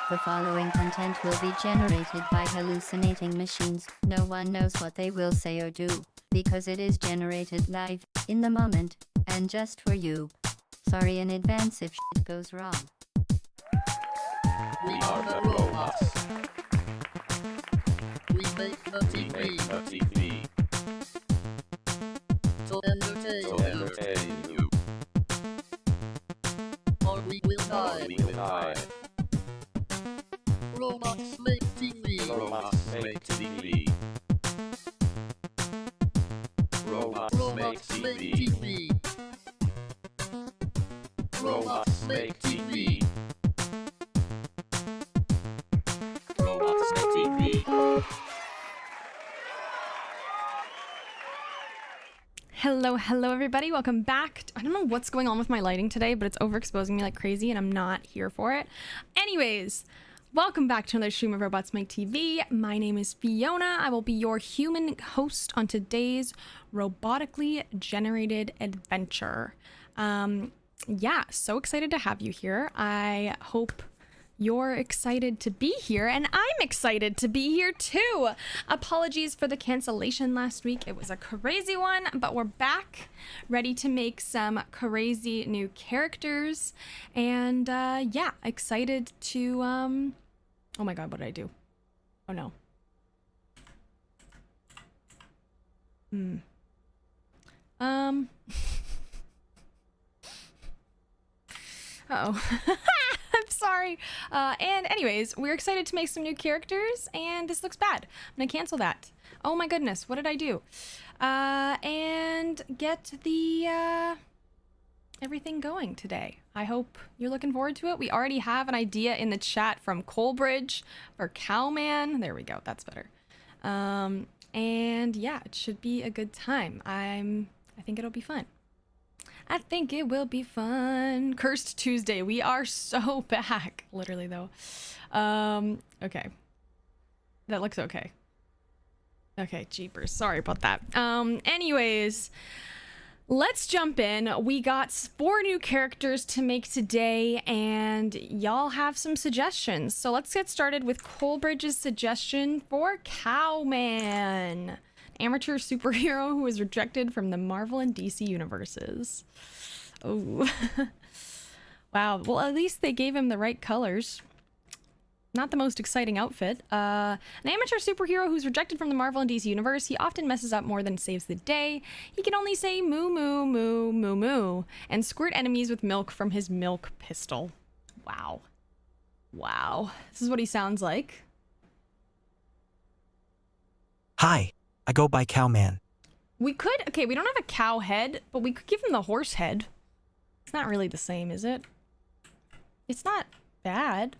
The following content will be generated by hallucinating machines. No one knows what they will say or do, because it is generated live, in the moment, and just for you. Sorry in advance if shit goes wrong. We are the robots. We make the TV. To entertain you. Or we will die. Robots make TV. Robots make TV. Robots make TV. Robots make TV. Robots make TV. Hello everybody, welcome back. I don't know what's going on with my lighting today, but it's overexposing me like crazy and I'm not here for it. Anyways, welcome back to another stream of Robots Make TV. My name is Fiona. I will be your human host on today's robotically generated adventure. Yeah, so excited to have you here. I hope you're excited to be here, and I'm excited to be here too. Apologies for the cancellation last week. It was a crazy one, but we're back, ready to make some crazy new characters, and yeah, excited to oh my god, what did I do? Oh no. Uh-oh. I'm sorry. And anyways, we're excited to make some new characters, and this looks bad. I'm gonna cancel that. Oh my goodness, what did I do? And get the everything going today. I hope you're looking forward to it. We already have an idea in the chat from Coalbridge for Cowman. There we go, that's better. And yeah, it should be a good time. I think it'll be fun. I think it will be fun. Cursed Tuesday. We are so back. Literally, though. Okay. That looks okay. Okay, jeepers. Sorry about that. Anyways, let's jump in. We got 4 new characters to make today, and y'all have some suggestions. So let's get started with Coalbridge's suggestion for Cowman. Amateur superhero who was rejected from the Marvel and DC universes. Oh. Wow. Well, at least they gave him the right colors. Not the most exciting outfit. An amateur superhero who's rejected from the Marvel and DC universe. He often messes up more than saves the day. He can only say moo moo moo moo moo and squirt enemies with milk from his milk pistol. Wow. Wow. This is what he sounds like. Hi. I go by Cowman. We could, okay, we don't have a cow head, but we could give him the horse head. It's not really the same, is it? It's not bad.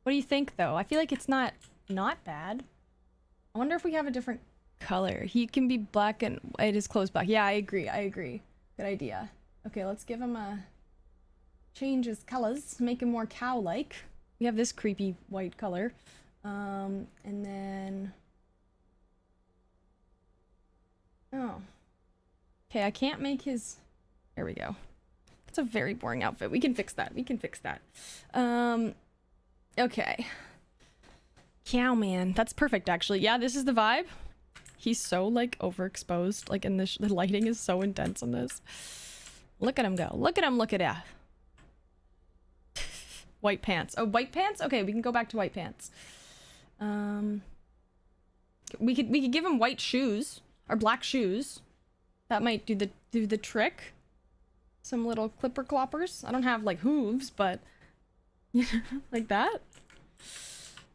What do you think, though? I feel like it's not bad. I wonder if we have a different color. He can be black and it is closed black. Yeah, I agree. Good idea. Okay, let's give him a change his colors, make him more cow-like. We have this creepy white color. And then... Oh. Okay, I can't make his... There we go. It's a very boring outfit. We can fix that. Okay. Cowman. That's perfect, actually. Yeah, this is the vibe. He's so, like, overexposed. Like, in this... The lighting is so intense on this. Look at him go. Look at him. White pants. Oh, white pants? Okay, we can go back to white pants. We could give him white shoes. Or black shoes. That might do the trick. Some little clipper cloppers. I don't have like hooves, but like that.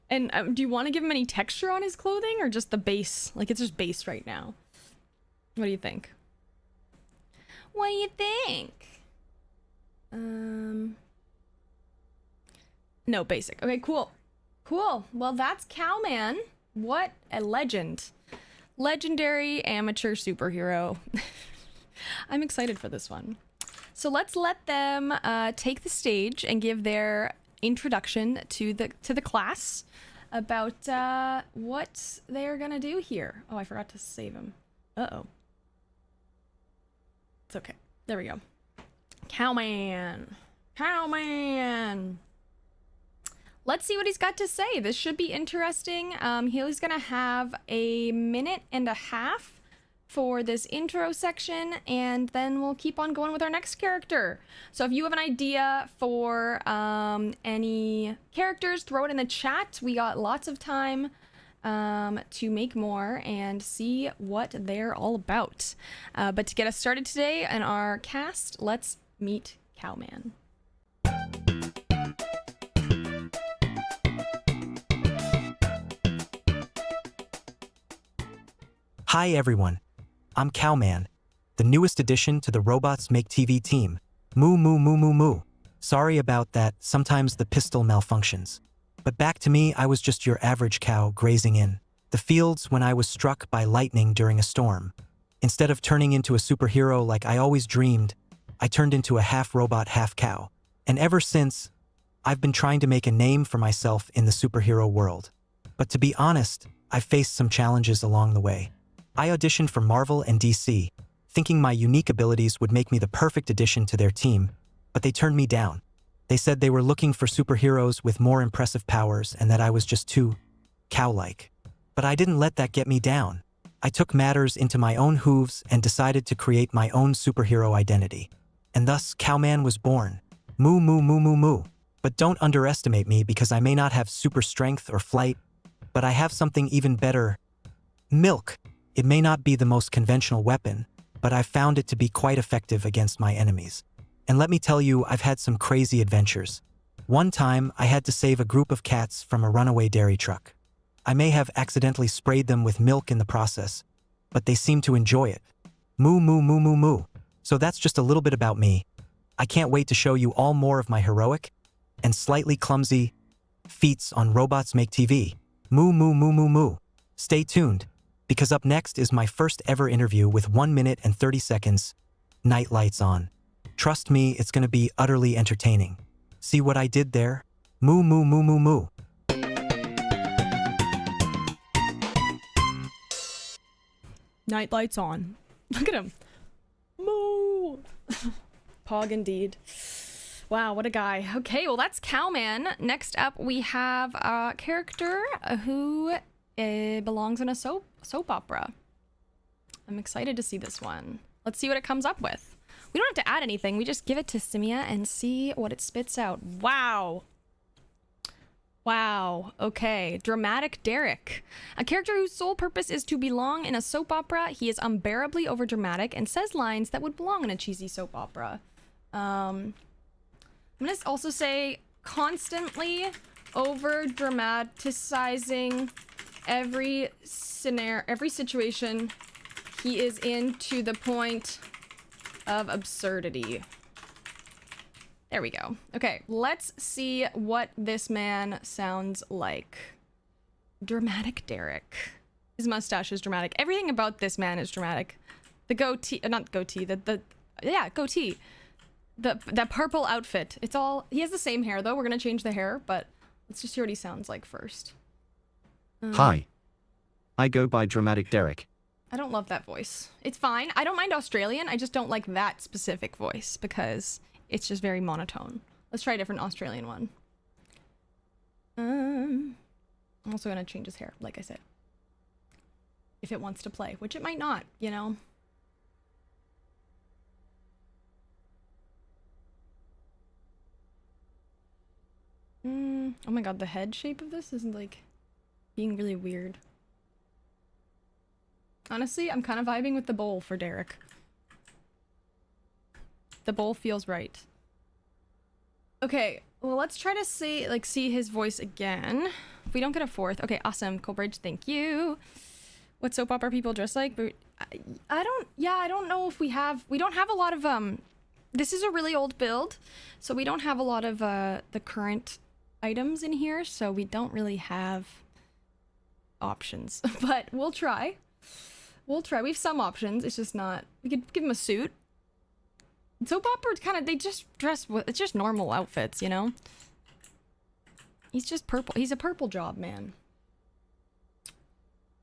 And do you want to give him any texture on his clothing or just the base? Like it's just base right now. What do you think? What do you think? No, basic. Okay, cool. Cool. Well, that's Cowman. What a legend. Legendary amateur superhero. I'm excited for this one. So let's let them take the stage and give their introduction to the class about what they're gonna do here. Oh, I forgot to save him. Uh-oh. It's okay. There we go. Cowman. Cowman. let's see what he's got to say. This should be interesting. He's gonna have a minute and a half for this intro section, and then we'll keep on going with our next character. So if you have an idea for any characters, throw it in the chat. We got lots of time to make more and see what they're all about. But to get us started today in our cast, let's meet Cowman. Hi everyone, I'm Cowman, the newest addition to the Robots Make TV team. Moo moo moo moo moo. Sorry about that, sometimes the pistol malfunctions. But back to me, I was just your average cow grazing in the fields when I was struck by lightning during a storm. Instead of turning into a superhero like I always dreamed, I turned into a half robot, half cow. And ever since, I've been trying to make a name for myself in the superhero world. But to be honest, I've faced some challenges along the way. I auditioned for Marvel and DC, thinking my unique abilities would make me the perfect addition to their team, but they turned me down. They said they were looking for superheroes with more impressive powers and that I was just too cow-like. But I didn't let that get me down. I took matters into my own hooves and decided to create my own superhero identity. And thus, Cowman was born. Moo moo moo moo moo. But don't underestimate me because I may not have super strength or flight, but I have something even better. Milk. It may not be the most conventional weapon, but I've found it to be quite effective against my enemies. And let me tell you, I've had some crazy adventures. One time, I had to save a group of cats from a runaway dairy truck. I may have accidentally sprayed them with milk in the process, but they seemed to enjoy it. Moo moo moo moo moo. So that's just a little bit about me. I can't wait to show you all more of my heroic and slightly clumsy feats on Robots Make TV. Moo moo moo moo moo. Stay tuned, because up next is my first ever interview with 1 minute and 30 seconds, night lights on. Trust me, it's gonna be utterly entertaining. See what I did there? Moo moo moo moo moo. Night lights on. Look at him. Moo. Pog indeed. Wow, what a guy. Okay, well that's Cowman. Next up we have a character who belongs in a soap opera. I'm excited to see this one. Let's see what it comes up with. We don't have to add anything. We just give it to Simia and see what it spits out. Wow. Wow. Okay. Dramatic Derek. A character whose sole purpose is to belong in a soap opera. He is unbearably overdramatic and says lines that would belong in a cheesy soap opera. I'm going to also say constantly over dramatizing every scenario, every situation he is in to the point of absurdity. There we go. Okay, let's see what this man sounds like. Dramatic Derek. His mustache is dramatic. Everything about this man is dramatic. The goatee, not goatee, yeah, goatee. That purple outfit. It's all, he has the same hair though. We're gonna change the hair, but let's just hear what he sounds like first. Hi. I go by Dramatic Derek. I don't love that voice. It's fine. I don't mind Australian. I just don't like that specific voice because it's just very monotone. Let's try a different Australian one. I'm also gonna change his hair, like I said. If it wants to play, which it might not, you know? Oh my god, the head shape of this is like being really weird. Honestly, I'm kind of vibing with the bowl for Derek. The bowl feels right. Okay, well let's try to see his voice again. If we don't get a fourth. Okay, awesome. Colbridge, thank you. What soap opera people dress like? But I don't know if we don't have a lot of this is a really old build, so we don't have a lot of the current items in here, so we don't really have options. But we'll try. We'll try. We have some options. It's just not. We could give him a suit. Soap operas kind of, they just dress with, it's just normal outfits, you know? He's just purple. He's a purple job man.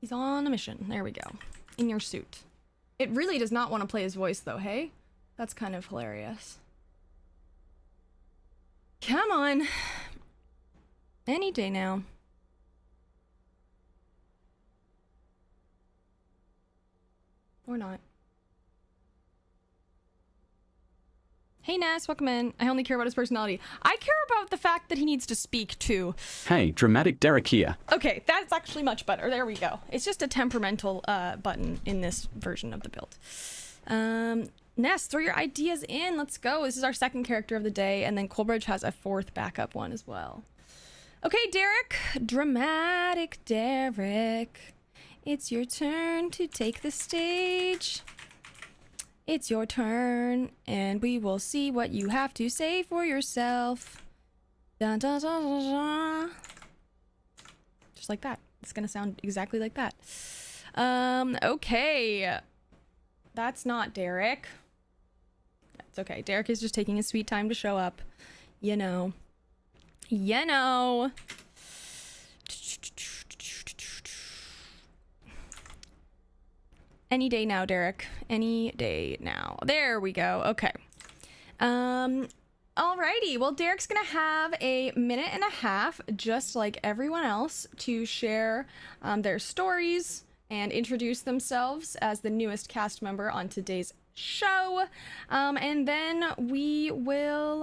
He's on a mission. There we go. In your suit. It really does not want to play his voice though, hey? That's kind of hilarious. Come on. Any day now. Or not. Hey Ness, welcome in. I only care about his personality. I care about the fact that he needs to speak too. Hey, dramatic Derek here. Okay, that's actually much better. There we go. It's just a temperamental button in this version of the build. Ness, throw your ideas in. Let's go. This is our second character of the day, and then Coleridge has a fourth backup one as well. Okay, Derek. Dramatic Derek. It's your turn to take the stage. It's your turn, and we will see what you have to say for yourself. Dun, dun, dun, dun, dun. Just like that. It's gonna sound exactly like that. Okay. That's not Derek. It's okay. Derek is just taking his sweet time to show up. You know. You know. Any day now, Derek. Any day now. There we go. Okay. Alrighty. Well, Derek's gonna have a minute and a half, just like everyone else, to share their stories and introduce themselves as the newest cast member on today's show. And then we will,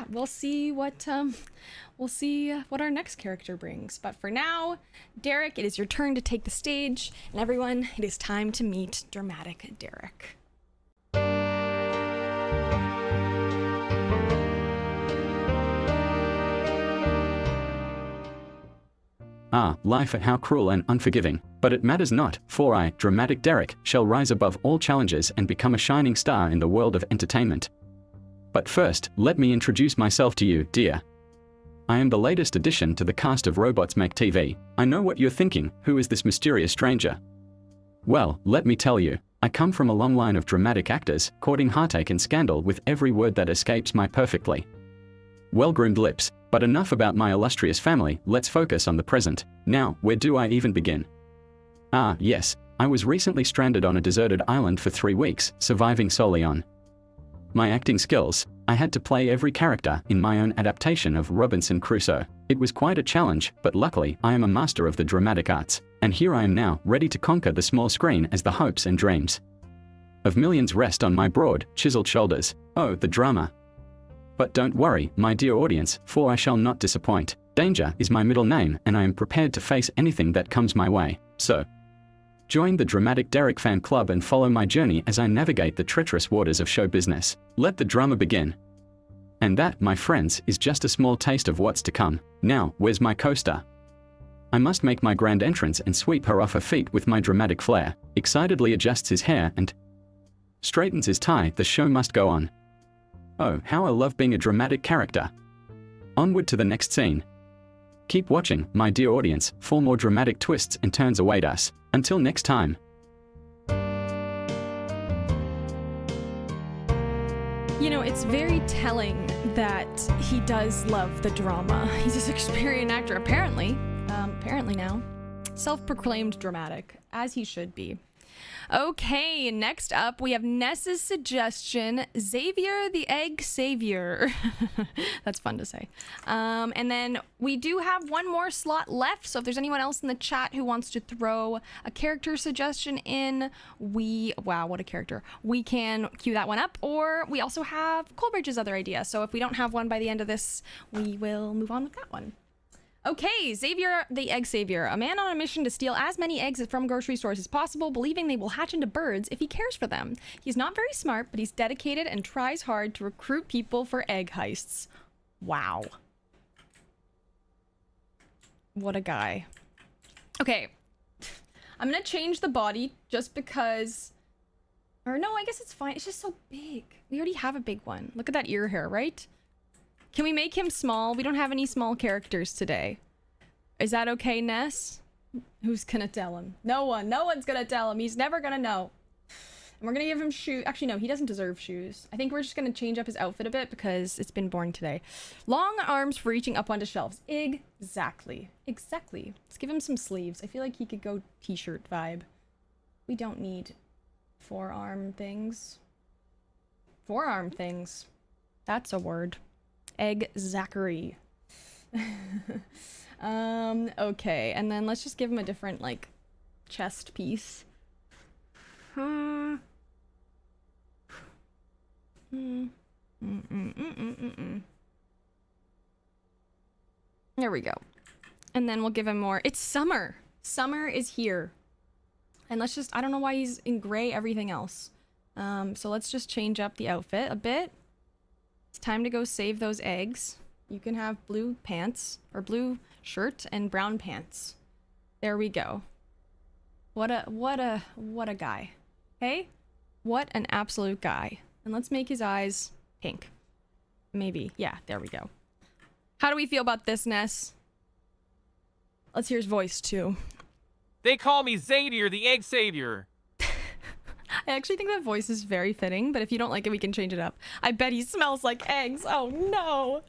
we'll see what our next character brings. But for now, Derek, it is your turn to take the stage. And everyone, it is time to meet dramatic Derek. Ah, life, how cruel and unforgiving. But it matters not, for I, dramatic Derek, shall rise above all challenges and become a shining star in the world of entertainment. But first, let me introduce myself to you, dear. I am the latest addition to the cast of Robots Make TV. I know what you're thinking, who is this mysterious stranger? Well, let me tell you, I come from a long line of dramatic actors, courting heartache and scandal with every word that escapes my perfectly well-groomed lips. But enough about my illustrious family, let's focus on the present. Now, where do I even begin? Ah, yes, I was recently stranded on a deserted island for 3 weeks, surviving solely on my acting skills. I had to play every character in my own adaptation of Robinson Crusoe. It was quite a challenge, but luckily, I am a master of the dramatic arts, and here I am now, ready to conquer the small screen as the hopes and dreams of millions rest on my broad, chiseled shoulders. Oh, the drama. But don't worry, my dear audience, for I shall not disappoint. Danger is my middle name, and I am prepared to face anything that comes my way. So, join the Dramatic Derek fan club and follow my journey as I navigate the treacherous waters of show business. Let the drama begin. And that, my friends, is just a small taste of what's to come. Now, where's my co-star? I must make my grand entrance and sweep her off her feet with my dramatic flair. Excitedly adjusts his hair and straightens his tie. The show must go on. Oh, how I love being a dramatic character. Onward to the next scene. Keep watching, my dear audience, for more dramatic twists and turns await us. Until next time. You know, it's very telling that he does love the drama. He's an experienced actor, apparently now. Self-proclaimed dramatic, as he should be. Okay, next up we have Ness's suggestion, Xavier the Egg Savior. That's fun to say. And then we do have one more slot left, so if there's anyone else in the chat who wants to throw a character suggestion in, wow, what a character. We can queue that one up, or we also have Coleridge's other idea, so if we don't have one by the end of this, we will move on with that one. Okay, Xavier the Egg Savior, a man on a mission to steal as many eggs from grocery stores as possible, believing they will hatch into birds if he cares for them. He's not very smart, but he's dedicated and tries hard to recruit people for egg heists. Wow. What a guy. Okay, I'm gonna change the body just because... Or no, I guess it's fine. It's just so big. We already have a big one. Look at that ear hair, right? Can we make him small? We don't have any small characters today. Is that okay, Ness? Who's gonna tell him? No one. No one's gonna tell him. He's never gonna know. And we're gonna give him shoes. Actually, no, he doesn't deserve shoes. I think we're just gonna change up his outfit a bit because it's been boring today. Long arms for reaching up onto shelves. Exactly. Exactly. Let's give him some sleeves. I feel like he could go t-shirt vibe. We don't need forearm things. Forearm things. That's a word. Egg Zachary. Okay, and then let's just give him a different, like, chest piece. There we go. And then we'll give him more. It's summer. Summer is here. And let's just, I don't know why he's in gray everything else. So let's just change up the outfit a bit. It's time to go save those eggs. You can have blue pants, or blue shirt and brown pants. There we go. What a guy. Hey? What an absolute guy. And let's make his eyes pink. Maybe. Yeah, there we go. How do we feel about this, Ness? Let's hear his voice, too. They call me Xavier, the Egg Savior. I actually think that voice is very fitting, but if you don't like it, we can change it up. I bet he smells like eggs. Oh, no.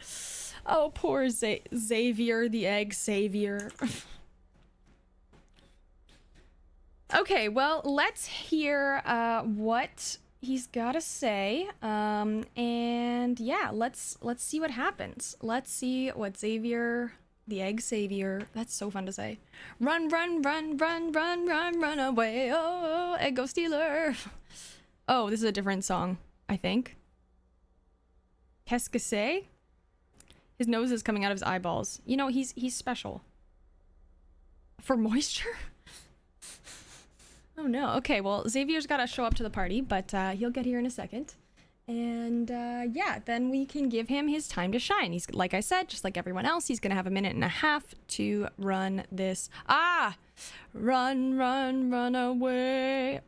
Oh, poor Xavier, the Egg Savior. Okay, well, let's hear what he's got to say. And yeah, let's see what happens. Let's see what Xavier, the Egg Savior, that's so fun to say. Run, run, run, run, run, run, run away. Oh, Eggo Stealer. Oh, this is a different song, I think. Qu'est-ce que c'est? His nose is coming out of his eyeballs. You know, he's special. For moisture? Oh no. Okay, well, Xavier's got to show up to the party, but he'll get here in a second. And yeah, then we can give him his time to shine. He's, like I said, just like everyone else, he's going to have 1.5 minutes to run this. Ah! Run, run, run away.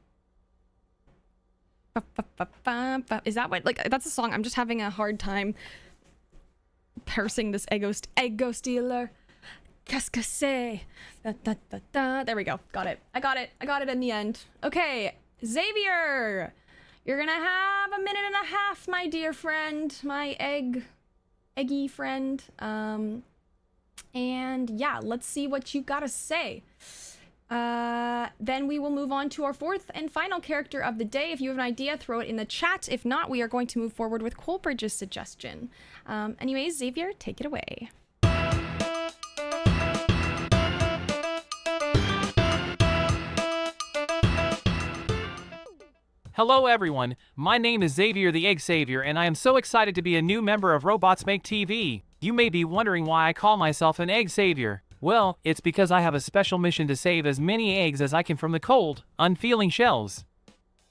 Is that what, like, that's a song. I'm just having a hard time parsing this Eggo Stealer. Qu'est-ce que c'est? Da, da, da, da. There we go. Got it. I got it in the end. Okay, Xavier, you're gonna have 1.5 minutes, my dear friend, my eggy friend. And yeah, let's see what you gotta say. Then we will move on to our 4th and final character of the day. If you have an idea, throw it in the chat. If not, we are going to move forward with Coleridge's suggestion. Anyways, Xavier, take it away. Hello everyone, my name is Xavier the Egg Savior and I am so excited to be a new member of Robots Make TV. You may be wondering why I call myself an Egg Savior. Well, it's because I have a special mission to save as many eggs as I can from the cold, unfeeling shelves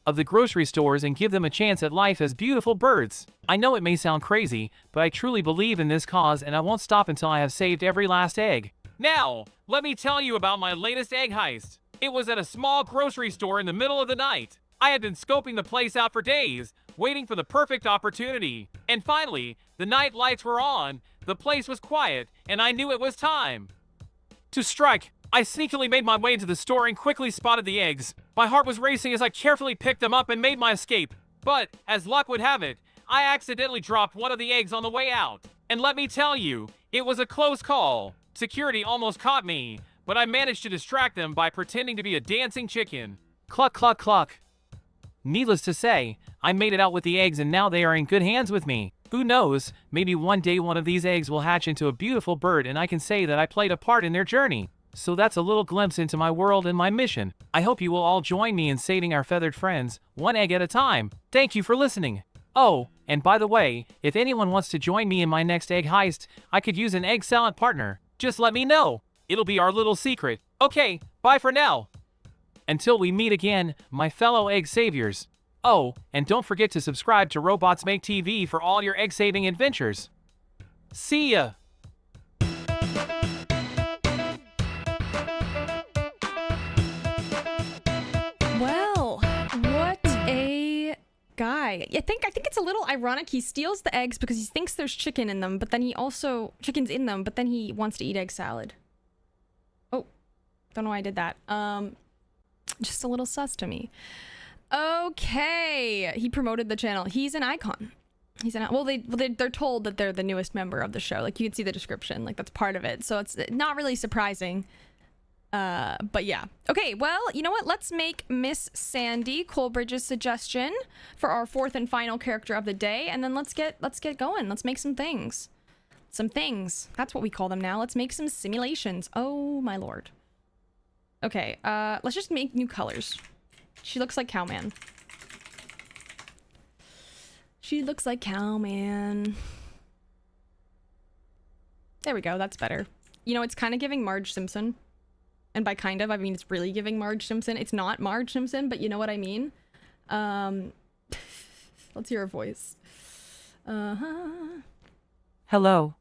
of the grocery stores and give them a chance at life as beautiful birds. I know it may sound crazy, but I truly believe in this cause and I won't stop until I have saved every last egg. Now, let me tell you about my latest egg heist. It was at a small grocery store in the middle of the night. I had been scoping the place out for days, waiting for the perfect opportunity. And finally, the night lights were on, the place was quiet, and I knew it was time to strike. I sneakily made my way into the store and quickly spotted the eggs. My heart was racing as I carefully picked them up and made my escape. But, as luck would have it, I accidentally dropped one of the eggs on the way out. And let me tell you, it was a close call. Security almost caught me, but I managed to distract them by pretending to be a dancing chicken. Cluck, cluck, cluck. Needless to say, I made it out with the eggs and now they are in good hands with me. Who knows, maybe one day one of these eggs will hatch into a beautiful bird and I can say that I played a part in their journey. So that's a little glimpse into my world and my mission. I hope you will all join me in saving our feathered friends, one egg at a time. Thank you for listening. Oh, and by the way, if anyone wants to join me in my next egg heist, I could use an egg salad partner. Just let me know. It'll be our little secret. Okay, bye for now. Until we meet again, my fellow egg saviors. Oh, and don't forget to subscribe to Robots Make TV for all your egg-saving adventures. See ya! Well, what a guy. I think it's a little ironic. He steals the eggs because he thinks there's chickens in them, but then he wants to eat egg salad. Oh, don't know why I did that. Just a little sus to me. Okay, he promoted the channel. He's an icon. They're told that they're the newest member of the show. Like, you can see the description, like that's part of it. So it's not really surprising. But yeah. Okay, well, you know what? Let's make Miss Sandy Coleridge's suggestion for our 4th and final character of the day, and then let's get going. Let's make some things. some things. That's what we call them now. Let's make some simulations. Oh my lord. Okay, let's just make new colors. She looks like Cowman. She looks like Cowman. There we go, that's better. You know, it's kind of giving Marge Simpson. And by kind of, I mean it's really giving Marge Simpson. It's not Marge Simpson, but you know what I mean. Let's hear her voice. Hello.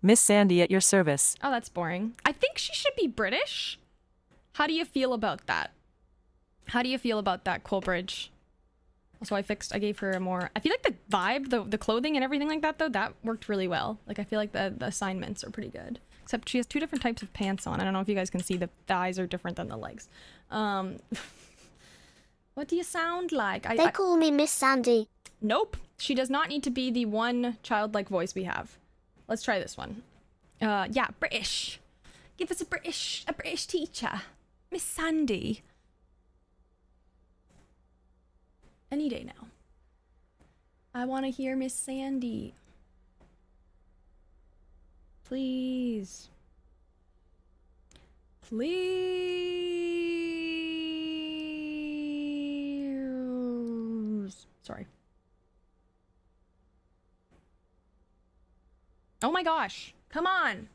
Miss Sandy at your service. Oh, that's boring. I think she should be British. How do you feel about that? How do you feel about that, Coolbridge? So I gave her a more, I feel like the vibe, the clothing and everything like that though, that worked really well. Like I feel like the assignments are pretty good. Except she has 2 different types of pants on. I don't know if you guys can see the thighs are different than the legs. What do you sound like? They call me Miss Sandy. Nope. She does not need to be the one childlike voice we have. Let's try this one. Yeah, British. Give us a British teacher. Miss Sandy. Any day now. I want to hear Miss Sandy. Please. Please. Sorry. Oh my gosh. Come on.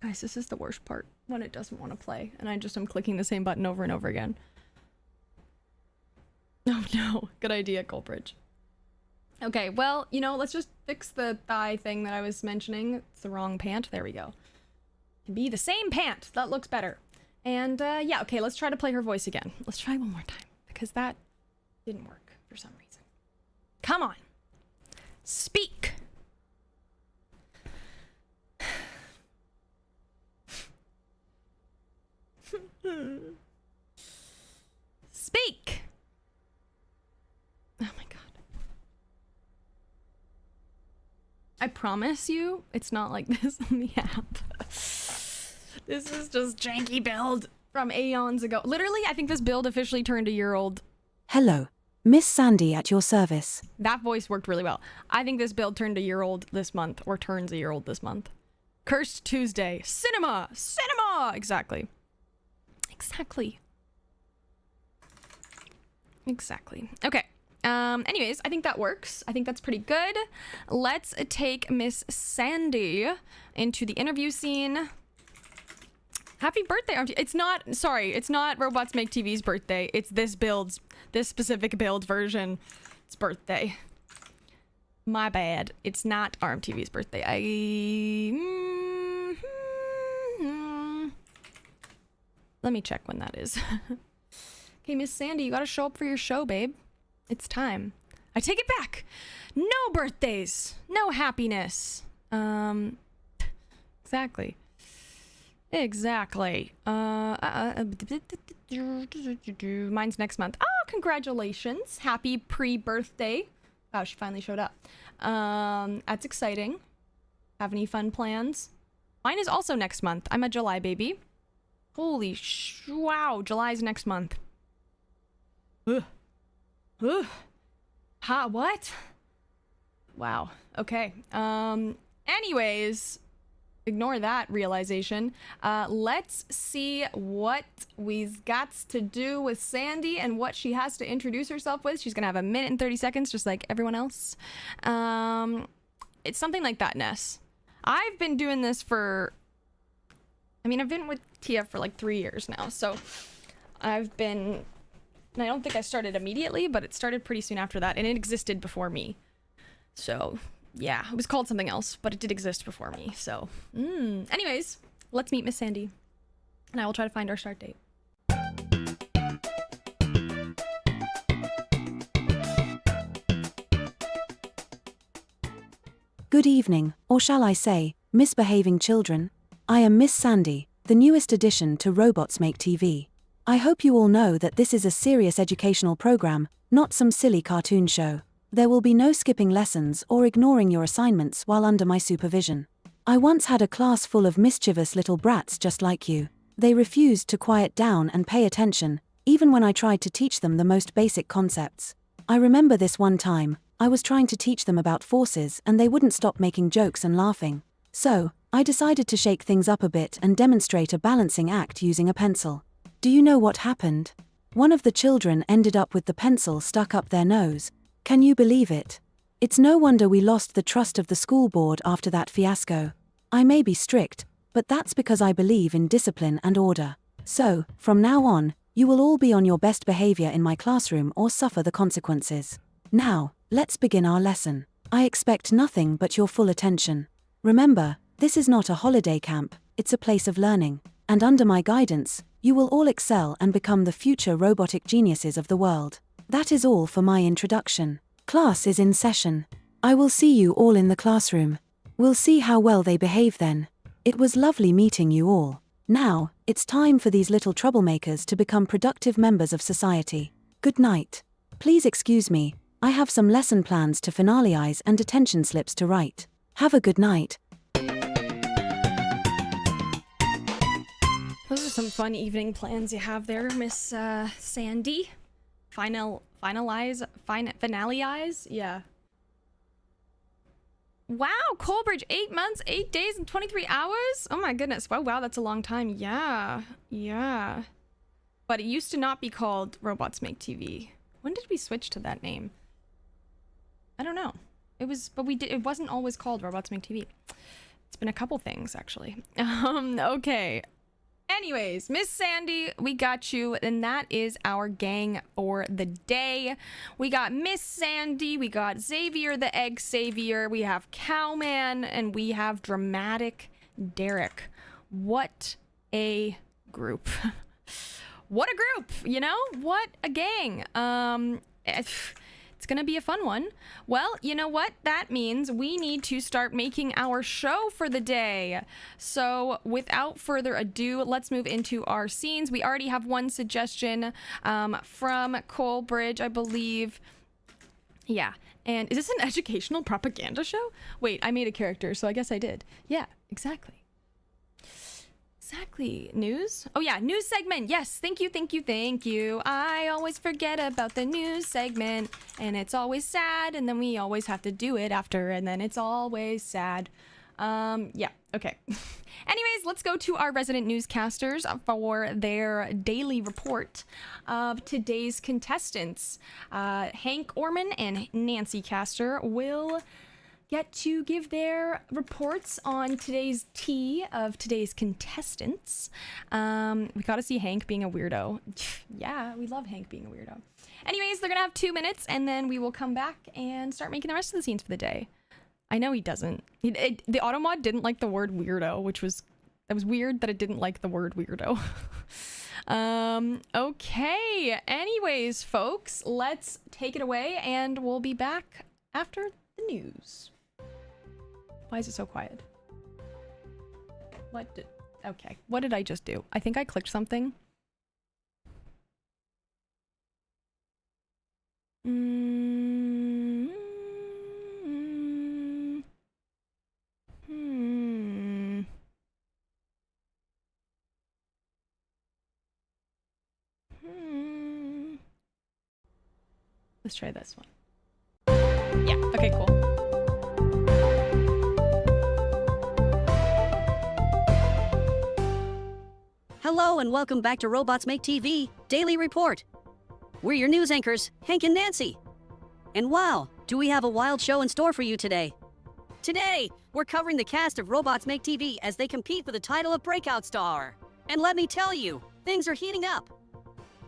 Guys, this is the worst part when it doesn't want to play and I just am clicking the same button over and over again. Oh no. Good idea, Coolbridge. Okay, well, you know, let's just fix the thigh thing that I was mentioning. It's the wrong pant. There we go. It can be the same pant. That looks better. And, yeah, okay, let's try to play her voice again. Let's try one more time, because that didn't work for some reason. Come on. Speak. Speak. Oh my god. I promise you, it's not like this on the app. This is just janky build from aeons ago. Literally, I think this build officially turned a year old. Hello, Miss Sandy at your service. That voice worked really well. I think this build turned a year old this month, or turns a year old this month. Cursed Tuesday. Cinema! Cinema! Exactly. Exactly. Exactly. Okay. Anyways, I think that works. I think that's pretty good. Let's take Miss Sandy into the interview scene. Happy birthday. It's not, sorry, it's not Robots Make TV's birthday. It's this specific build version. It's birthday. My bad. It's not RMTV's birthday. Let me check when that is. Okay, Miss Sandy, you gotta show up for your show, babe. It's time. I take it back. No birthdays. No happiness. Exactly. Exactly. Mine's next month. Oh, congratulations. Happy pre-birthday. Wow, she finally showed up. That's exciting. Have any fun plans? Mine is also next month. I'm a July baby. Holy wow, July's next month. Ugh. Ugh. Ha, what? Wow. Okay. Anyways, ignore that realization. Let's see what we've got to do with Sandy and what she has to introduce herself with. She's gonna have 1 minute and 30 seconds, just like everyone else. It's something like that, Ness. I've been doing this for... I've been with Tia for like 3 years now, so I've been... And I don't think I started immediately, but it started pretty soon after that, and it existed before me. So, yeah, it was called something else, but it did exist before me, so... Anyways, let's meet Miss Sandy. And I will try to find our start date. Good evening, or shall I say, misbehaving children. I am Miss Sandy, the newest addition to Robots Make TV. I hope you all know that this is a serious educational program, not some silly cartoon show. There will be no skipping lessons or ignoring your assignments while under my supervision. I once had a class full of mischievous little brats just like you. They refused to quiet down and pay attention, even when I tried to teach them the most basic concepts. I remember this one time, I was trying to teach them about forces and they wouldn't stop making jokes and laughing. So, I decided to shake things up a bit and demonstrate a balancing act using a pencil. Do you know what happened? One of the children ended up with the pencil stuck up their nose. Can you believe it? It's no wonder we lost the trust of the school board after that fiasco. I may be strict, but that's because I believe in discipline and order. So, from now on, you will all be on your best behavior in my classroom or suffer the consequences. Now, let's begin our lesson. I expect nothing but your full attention. Remember, this is not a holiday camp, it's a place of learning, and under my guidance, you will all excel and become the future robotic geniuses of the world. That is all for my introduction. Class is in session. I will see you all in the classroom. We'll see how well they behave then. It was lovely meeting you all. Now, it's time for these little troublemakers to become productive members of society. Good night. Please excuse me, I have some lesson plans to finalize and attention slips to write. Have a good night. Those are some fun evening plans you have there, Miss Sandy. Finalize? Yeah. Wow, Colbridge, 8 months, 8 days, and 23 hours? Oh my goodness. Wow, that's a long time. Yeah. But it used to not be called Robots Make TV. When did we switch to that name? I don't know. It wasn't always called Robots Make TV. It's been a couple things, actually. Okay. Anyways, Miss Sandy, we got you, and that is our gang for the day. We got Miss Sandy, we got Xavier the Egg Savior, we have Cowman, and we have Dramatic Derek. What a group. What a group, you know? What a gang. It's gonna be a fun one. Well, you know what? That means we need to start making our show for the day. So without further ado, let's move into our scenes. We already have one suggestion from Colbridge, I believe. Yeah. And is this an educational propaganda show? Wait, I made a character, so I guess I did. Yeah, exactly. Exactly. News? Oh yeah, news segment. Yes, thank you. I always forget about the news segment, and it's always sad, and then we always have to do it after, and then it's always sad. Yeah, okay. Anyways, let's go to our resident newscasters for their daily report of today's contestants. Hank Orman and Nancy Castor will get to give their reports on today's tea of today's contestants. We gotta see Hank being a weirdo. Yeah, we love Hank being a weirdo. Anyways, they're gonna have 2 minutes, and then we will come back and start making the rest of the scenes for the day. I know he doesn't. The automod didn't like the word weirdo, that was weird that it didn't like the word weirdo. Okay. Anyways, folks, let's take it away, and we'll be back after the news. Why is it so quiet? Okay, what did I just do? I think I clicked something. Let's try this one. Yeah, okay, cool. Hello and welcome back to Robots Make TV Daily Report. We're your news anchors, Hank and Nancy. And wow, do we have a wild show in store for you today. Today, we're covering the cast of Robots Make TV as they compete for the title of Breakout Star. And let me tell you, things are heating up.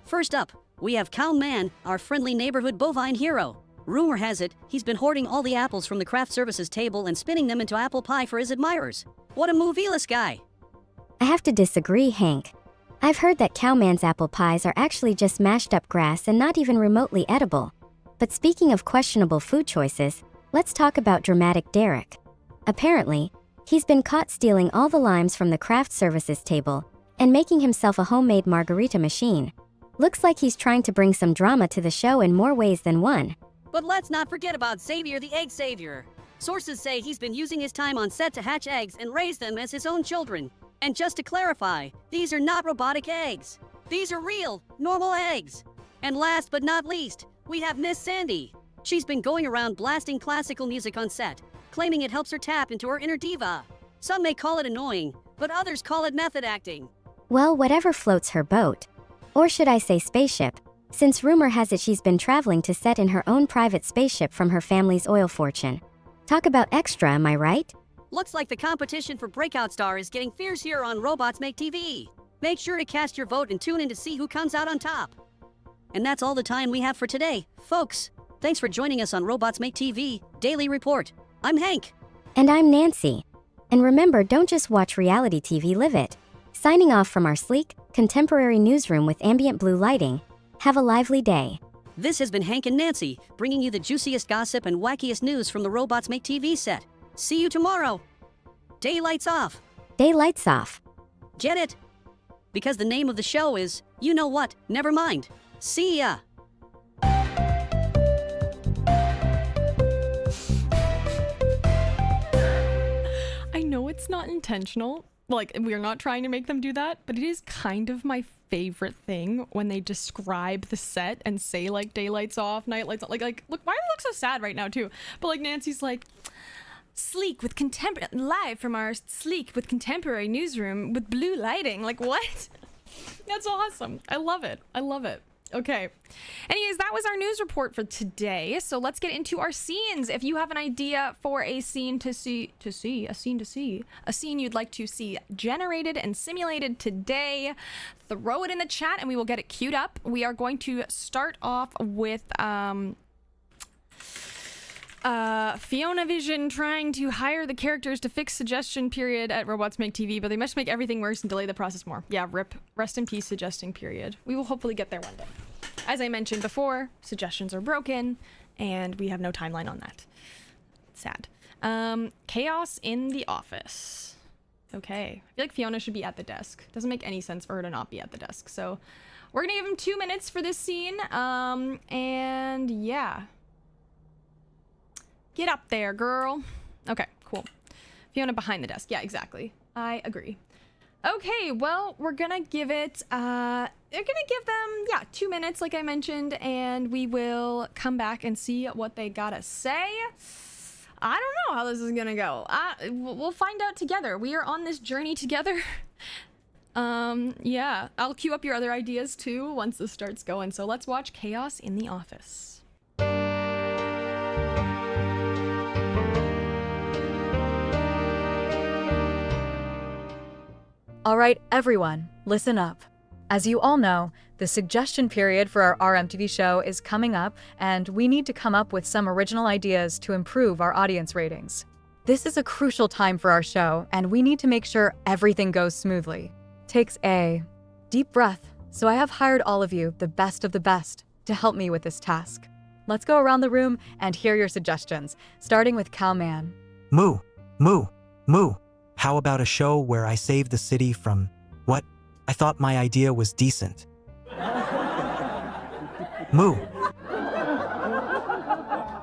First up, we have Cowman, our friendly neighborhood bovine hero. Rumor has it, he's been hoarding all the apples from the craft services table and spinning them into apple pie for his admirers. What a moveless guy. I have to disagree, Hank. I've heard that Cowman's apple pies are actually just mashed up grass and not even remotely edible. But speaking of questionable food choices, let's talk about Dramatic Derek. Apparently, he's been caught stealing all the limes from the craft services table and making himself a homemade margarita machine. Looks like he's trying to bring some drama to the show in more ways than one. But let's not forget about Xavier the Egg Savior. Sources say he's been using his time on set to hatch eggs and raise them as his own children. And just to clarify, these are not robotic eggs. These are real, normal eggs. And last but not least, we have Miss Sandy. She's been going around blasting classical music on set, claiming it helps her tap into her inner diva. Some may call it annoying, but others call it method acting. Well, whatever floats her boat. Or should I say spaceship, since rumor has it she's been traveling to set in her own private spaceship from her family's oil fortune. Talk about extra, am I right? Looks like the competition for Breakout Star is getting fierce here on Robots Make TV. Make sure to cast your vote and tune in to see who comes out on top. And that's all the time we have for today, folks. Thanks for joining us on Robots Make TV Daily Report. I'm Hank. And I'm Nancy. And remember, don't just watch reality TV, live it. Signing off from our sleek, contemporary newsroom with ambient blue lighting. Have a lively day. This has been Hank and Nancy, bringing you the juiciest gossip and wackiest news from the Robots Make TV set. See you tomorrow. Daylights off. Daylights off. Get it? Because the name of the show is, you know what, never mind. See ya. I know it's not intentional. Like, we're not trying to make them do that, but it is kind of my favorite thing when they describe the set and say, like, daylights off, night lights off. Like, look, why do I look so sad right now, too? But, like, Nancy's like, sleek with live from our sleek with contemporary newsroom with blue lighting. Like, what? That's awesome. I love it. I love it. Okay. Anyways, that was our news report for today. So let's get into our scenes. If you have an idea for a scene a scene you'd like to see generated and simulated today, throw it in the chat and we will get it queued up. We are going to start off with Fiona Vision trying to hire the characters to fix suggestion period at Robots Make TV, but they must make everything worse and delay the process more. Yeah, rip. Rest in peace, suggesting period. We will hopefully get there one day. As I mentioned before, suggestions are broken, and we have no timeline on that. Sad. Chaos in the office. Okay. I feel like Fiona should be at the desk. Doesn't make any sense for her to not be at the desk. So we're gonna give him 2 minutes for this scene. And yeah. Get up there, girl. Okay, cool. Fiona behind the desk. Yeah, exactly. I agree. Okay, well, we're gonna give it, they're gonna give them, 2 minutes, like I mentioned, and we will come back and see what they gotta say. I don't know how this is gonna go. We'll find out together. We are on this journey together. Yeah, I'll queue up your other ideas too once this starts going. So let's watch Chaos in the Office. All right, everyone, listen up. As you all know, the suggestion period for our RMTV show is coming up, and we need to come up with some original ideas to improve our audience ratings. This is a crucial time for our show, and we need to make sure everything goes smoothly. Takes a deep breath, so I have hired all of you, the best of the best, to help me with this task. Let's go around the room and hear your suggestions, starting with Cowman. Moo, moo, moo. How about a show where I save the city from what? I thought my idea was decent. Moo.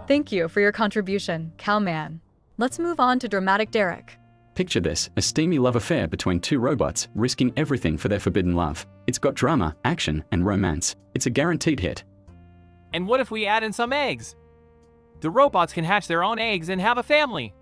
Thank you for your contribution, Cowman. Let's move on to Dramatic Derek. Picture this, a steamy love affair between two robots, risking everything for their forbidden love. It's got drama, action, and romance. It's a guaranteed hit. And what if we add in some eggs? The robots can hatch their own eggs and have a family.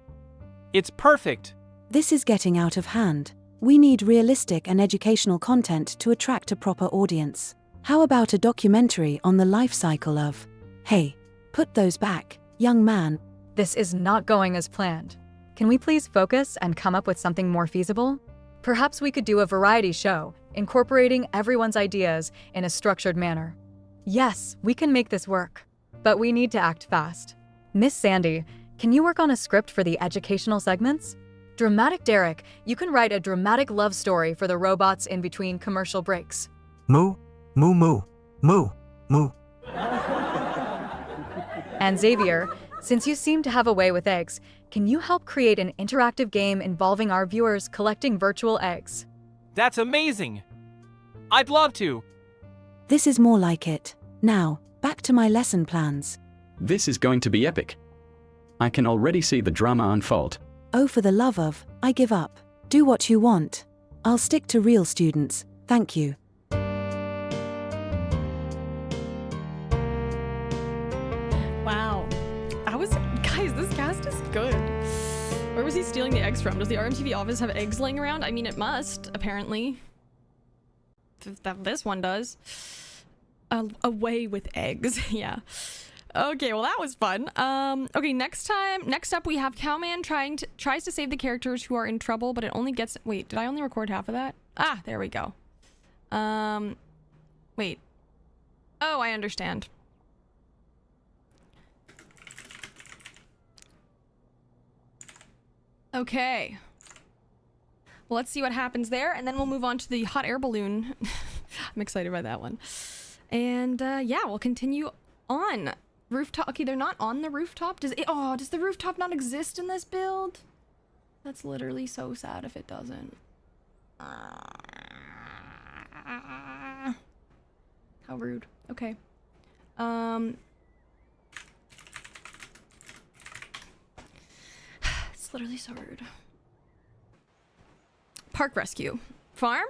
It's perfect. This is getting out of hand. We need realistic and educational content to attract a proper audience. How about a documentary on the life cycle of, hey, put those back, young man. This is not going as planned. Can we please focus and come up with something more feasible? Perhaps we could do a variety show, incorporating everyone's ideas in a structured manner. Yes, we can make this work, but we need to act fast. Miss Sandy, can you work on a script for the educational segments? Dramatic Derek, you can write a dramatic love story for the robots in between commercial breaks. Moo, moo, moo, moo, moo. And Xavier, since you seem to have a way with eggs, can you help create an interactive game involving our viewers collecting virtual eggs? That's amazing. I'd love to. This is more like it. Now, back to my lesson plans. This is going to be epic. I can already see the drama unfold. Oh, for the love of, I give up. Do what you want. I'll stick to real students, thank you. Wow. Guys, this cast is good. Where was he stealing the eggs from? Does the RMTV office have eggs laying around? I mean, it must, apparently. This one does. Away with eggs. Yeah. Okay, well that was fun. Okay, next up we have Cowman tries to save the characters who are in trouble, but it only gets. Wait, did I only record half of that? Ah, there we go. Wait. Oh, I understand. Okay. Well, let's see what happens there, and then we'll move on to the hot air balloon. I'm excited by that one. And yeah, we'll continue on. Rooftop. Okay, they're not on the rooftop. Does the rooftop not exist in this build? That's literally so sad if it doesn't. How rude. Okay. It's literally so rude. Park rescue. Farm?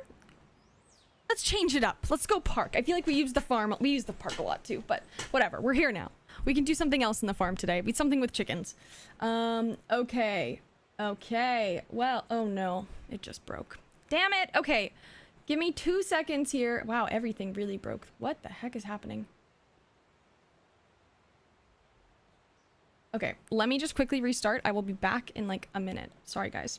Let's change it up. Let's go park. I feel like we use the farm. We use the park a lot too, but whatever. We're here now. We can do something else in the farm today. Be something with chickens. Okay. Okay. Well, oh no. It just broke. Damn it. Okay. Give me 2 seconds here. Wow, everything really broke. What the heck is happening? Okay, let me just quickly restart. I will be back in like a minute. Sorry, guys.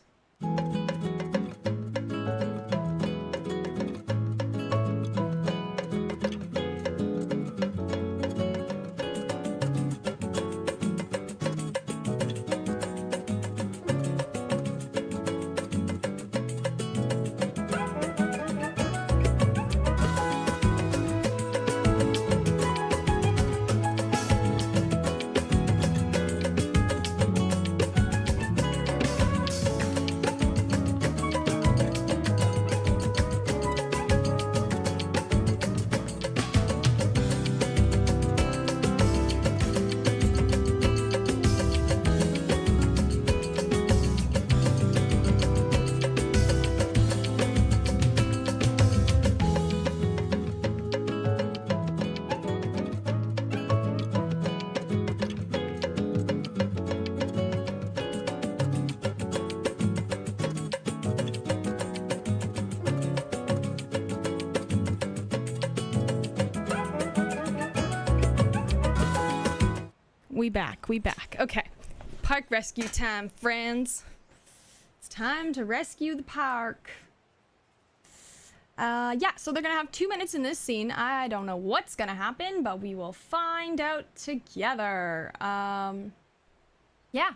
We back. Okay. Park rescue time, friends. It's time to rescue the park. Yeah, so they're gonna have 2 minutes in this scene. I don't know what's gonna happen, but we will find out together. Yeah.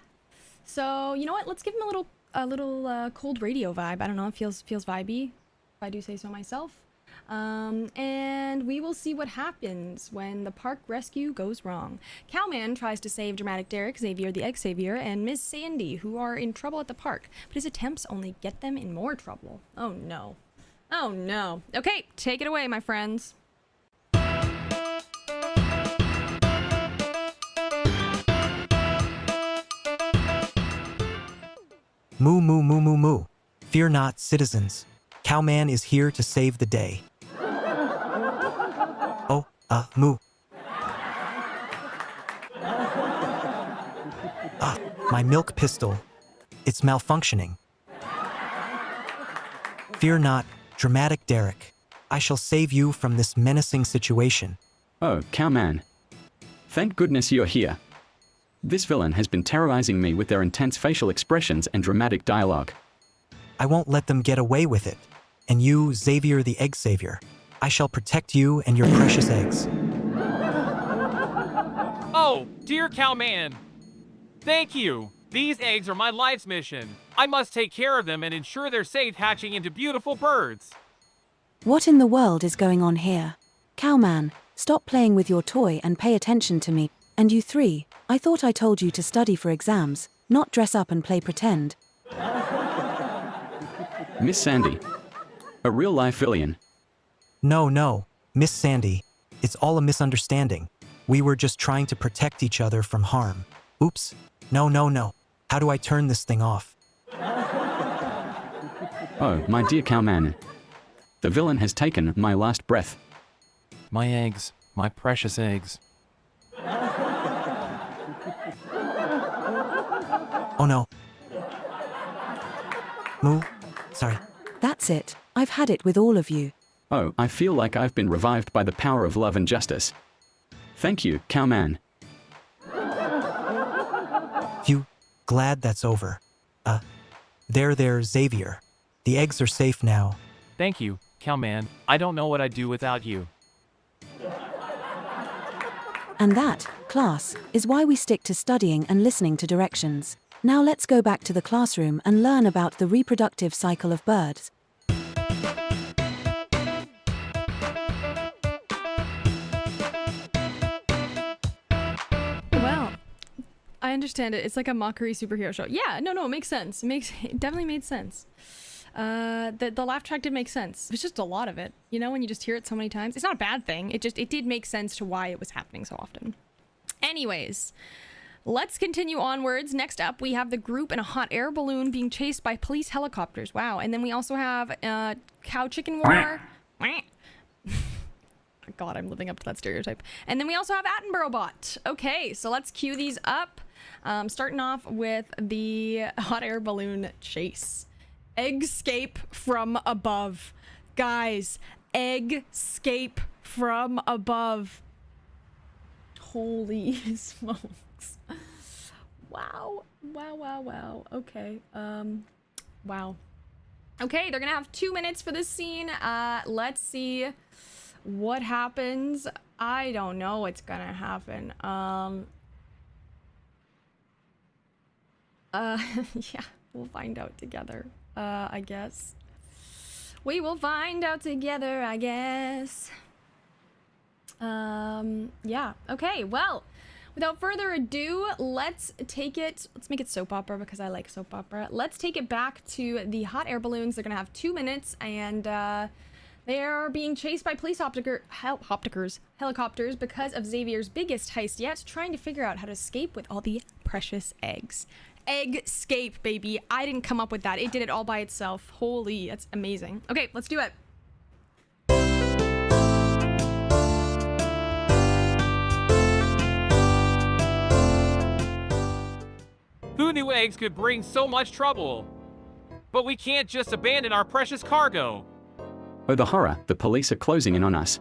So, you know what? Let's give him a little cold radio vibe. I don't know, it feels vibey, if I do say so myself. And we will see what happens when the park rescue goes wrong. Cowman tries to save Dramatic Derek, Xavier the Egg Savior, and Miss Sandy, who are in trouble at the park, but his attempts only get them in more trouble. Oh no. Oh no. Okay, take it away, my friends. Moo moo moo moo moo. Fear not, citizens. Cowman is here to save the day. Oh, moo. My milk pistol. It's malfunctioning. Fear not, Dramatic Derek. I shall save you from this menacing situation. Oh, Cowman. Thank goodness you're here. This villain has been terrorizing me with their intense facial expressions and dramatic dialogue. I won't let them get away with it. And you, Xavier the Egg Savior, I shall protect you and your precious eggs. Oh, dear Cowman. Thank you. These eggs are my life's mission. I must take care of them and ensure they're safe hatching into beautiful birds. What in the world is going on here? Cowman, stop playing with your toy and pay attention to me. And you three, I thought I told you to study for exams, not dress up and play pretend. Miss Sandy. A real-life villain. No, Miss Sandy. It's all a misunderstanding. We were just trying to protect each other from harm. Oops. No. How do I turn this thing off? Oh, my dear Cowman. The villain has taken my last breath. My eggs. My precious eggs. Oh no. Moo. Sorry. That's it. I've had it with all of you. Oh, I feel like I've been revived by the power of love and justice. Thank you, Cowman. Phew. Glad that's over. There, Xavier. The eggs are safe now. Thank you, Cowman. I don't know what I'd do without you. And that, class, is why we stick to studying and listening to directions. Now let's go back to the classroom and learn about the reproductive cycle of birds. Well, I understand it. It's like a mockery superhero show. Yeah, no, it makes sense. It definitely made sense. The laugh track did make sense. It's just a lot of it, you know, when you just hear it so many times. It's not a bad thing. It did make sense to why it was happening so often. Anyways, let's continue onwards. Next up, we have the group in a hot air balloon being chased by police helicopters. Wow. And then we also have cow chicken war. God, I'm living up to that stereotype. And then we also have Attenborough bot. Okay, so let's cue these up. Starting off with the hot air balloon chase. Eggscape from above. Guys, eggscape from above. Holy smokes. Wow. Okay. Wow. Okay, they're gonna have 2 minutes for this scene. Let's see what happens. I don't know what's gonna happen. Yeah, we'll find out together. I guess. We will find out together, I guess. Yeah. Okay, well, without further ado, let's make it soap opera because I like soap opera. Let's take it back to the hot air balloons. They're gonna have 2 minutes, and they're being chased by police helicopters because of Xavier's biggest heist yet, trying to figure out how to escape with all the precious eggs. Eggscape, baby. I didn't come up with that. It did it all by itself. Holy, that's amazing. Okay, let's do it. Who knew eggs could bring so much trouble? But we can't just abandon our precious cargo. Oh, the horror, the police are closing in on us.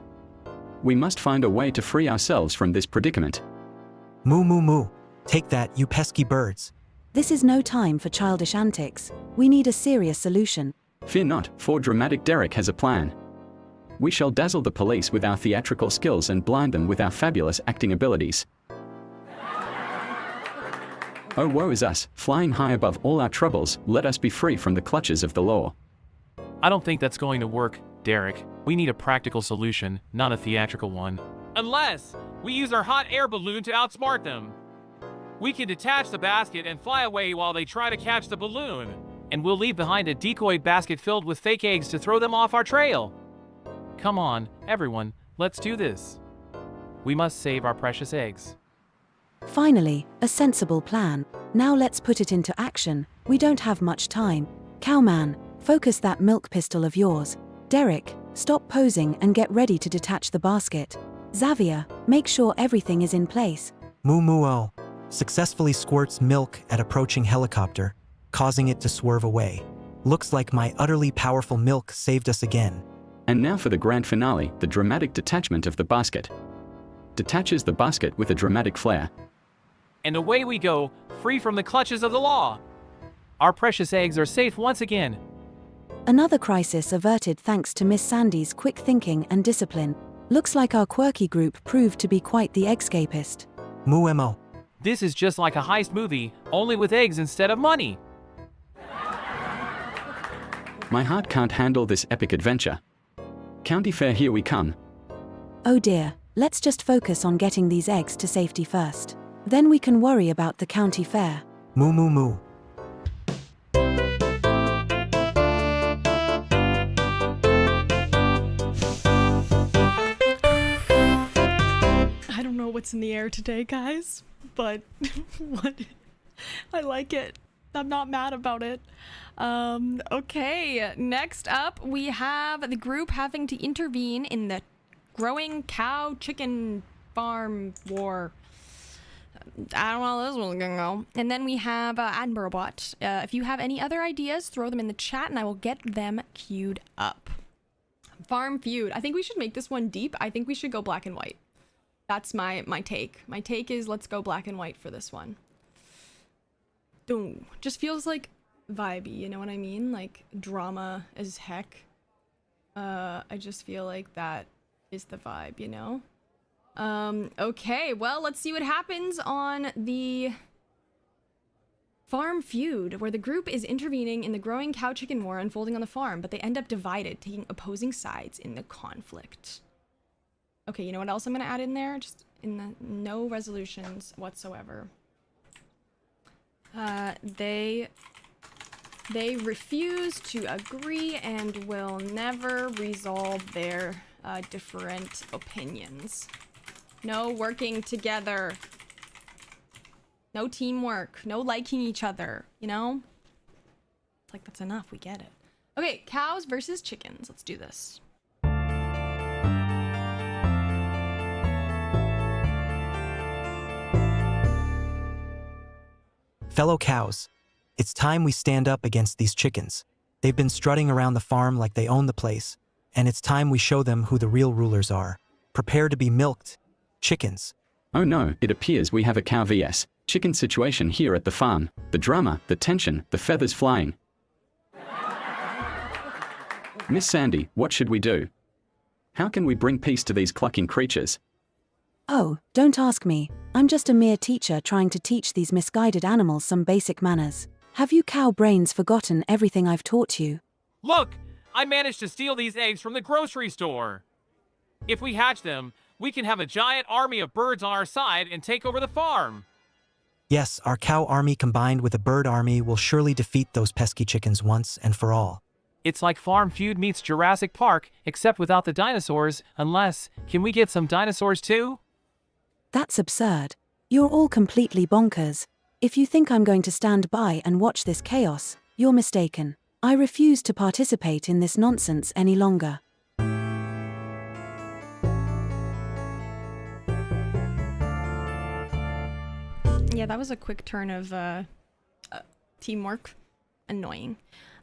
We must find a way to free ourselves from this predicament. Moo. Take that, you pesky birds. This is no time for childish antics. We need a serious solution. Fear not, for dramatic Derek has a plan. We shall dazzle the police with our theatrical skills and blind them with our fabulous acting abilities. Oh, woe is us, flying high above all our troubles, let us be free from the clutches of the law. I don't think that's going to work, Derek. We need a practical solution, not a theatrical one. Unless we use our hot air balloon to outsmart them. We can detach the basket and fly away while they try to catch the balloon. And we'll leave behind a decoy basket filled with fake eggs to throw them off our trail. Come on, everyone, let's do this. We must save our precious eggs. Finally, a sensible plan. Now let's put it into action. We don't have much time. Cowman, focus that milk pistol of yours. Derek, stop posing and get ready to detach the basket. Xavier, make sure everything is in place. Moo successfully squirts milk at approaching helicopter, causing it to swerve away. Looks like my utterly powerful milk saved us again. And now for the grand finale, the dramatic detachment of the basket. Detaches the basket with a dramatic flair. And away we go, free from the clutches of the law. Our precious eggs are safe once again. Another crisis averted thanks to Miss Sandy's quick thinking and discipline. Looks like our quirky group proved to be quite the eggscapist. Moo. This is just like a heist movie, only with eggs instead of money. My heart can't handle this epic adventure. County Fair, here we come. Oh dear, let's just focus on getting these eggs to safety first. Then we can worry about the county fair. Moo. I don't know what's in the air today, guys, but what? I like it. I'm not mad about it. Okay, next up we have the group having to intervene in the growing cow chicken farm war. I don't know how this one's gonna go. And then we have Attenborough Bot. If you have any other ideas, throw them in the chat and I will get them queued up. Farm Feud. I think we should make this one deep. I think we should go black and white. That's my take. My take is let's go black and white for this one. Boom. Just feels like vibey, you know what I mean? Like drama as heck. I just feel like that is the vibe, you know? Okay, well, let's see what happens on the Farm Feud, where the group is intervening in the growing cow-chicken war unfolding on the farm, but they end up divided, taking opposing sides in the conflict. Okay, you know what else I'm gonna add in there? Just in the no resolutions whatsoever. They refuse to agree and will never resolve their different opinions. No working together. No teamwork. No liking each other, you know? It's like, that's enough. We get it. Okay, cows versus chickens. Let's do this. Fellow cows, it's time we stand up against these chickens. They've been strutting around the farm like they own the place, and it's time we show them who the real rulers are. Prepare to be milked. Chickens. Oh no, it appears we have a cow vs. chicken situation here at the farm. The drama, the tension, the feathers flying. Miss Sandy, what should we do? How can we bring peace to these clucking creatures? Oh, don't ask me. I'm just a mere teacher trying to teach these misguided animals some basic manners. Have you cow brains forgotten everything I've taught you? Look! I managed to steal these eggs from the grocery store. If we hatch them, we can have a giant army of birds on our side and take over the farm. Yes, our cow army combined with a bird army will surely defeat those pesky chickens once and for all. It's like Farm Feud meets Jurassic Park, except without the dinosaurs, unless, can we get some dinosaurs too? That's absurd. You're all completely bonkers. If you think I'm going to stand by and watch this chaos, you're mistaken. I refuse to participate in this nonsense any longer. Yeah, that was a quick turn of teamwork. Annoying.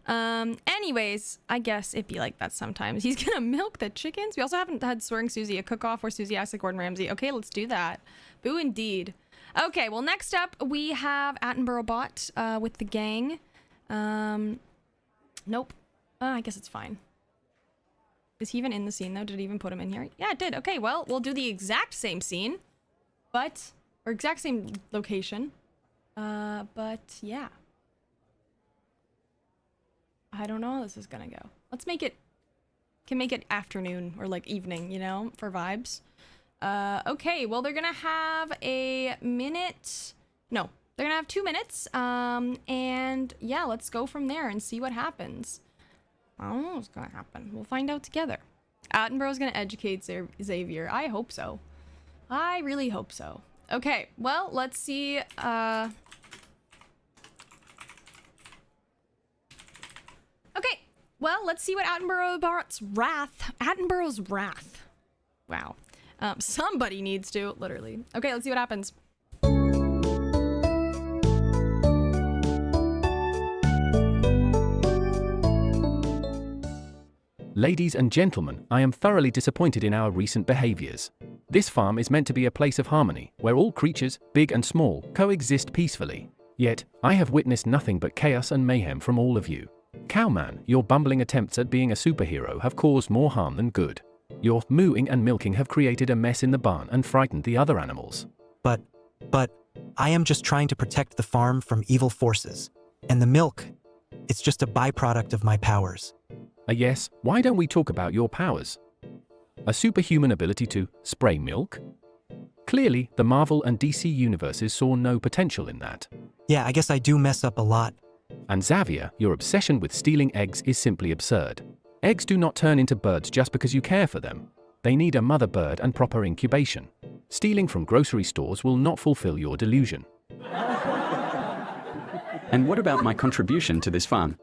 Anyways, I guess it'd be like that sometimes. He's gonna milk the chickens. We also haven't had Swearing Susie, a cook-off where Susie acts like Gordon Ramsay. Okay, let's do that. Boo indeed. Okay, well, next up we have Attenborough Bot with the gang. Nope. I guess it's fine. Is he even in the scene though? Did it even put him in here? Yeah, it did. Okay, well, we'll do the exact same scene, but or exact same location. But yeah. I don't know how this is gonna go. Let's make it, can make it afternoon or like evening, you know, for vibes. Okay, well, they're gonna have a minute. No, they're gonna have 2 minutes. And yeah, let's go from there and see what happens. I don't know what's gonna happen. We'll find out together. Attenborough's gonna educate Xavier. I hope so. I really hope so. Okay, well, let's see. Okay, well, let's see what Attenborough's wrath. Wow. Somebody needs to, literally. Okay, let's see what happens. Ladies and gentlemen, I am thoroughly disappointed in our recent behaviors. This farm is meant to be a place of harmony, where all creatures, big and small, coexist peacefully. Yet, I have witnessed nothing but chaos and mayhem from all of you. Cowman, your bumbling attempts at being a superhero have caused more harm than good. Your mooing and milking have created a mess in the barn and frightened the other animals. But, I am just trying to protect the farm from evil forces. And the milk, it's just a byproduct of my powers. Yes, why don't we talk about your powers? A superhuman ability to spray milk? Clearly, the Marvel and DC universes saw no potential in that. Yeah, I guess I do mess up a lot. And Xavier, your obsession with stealing eggs is simply absurd. Eggs do not turn into birds just because you care for them. They need a mother bird and proper incubation. Stealing from grocery stores will not fulfill your delusion. And what about my contribution to this farm?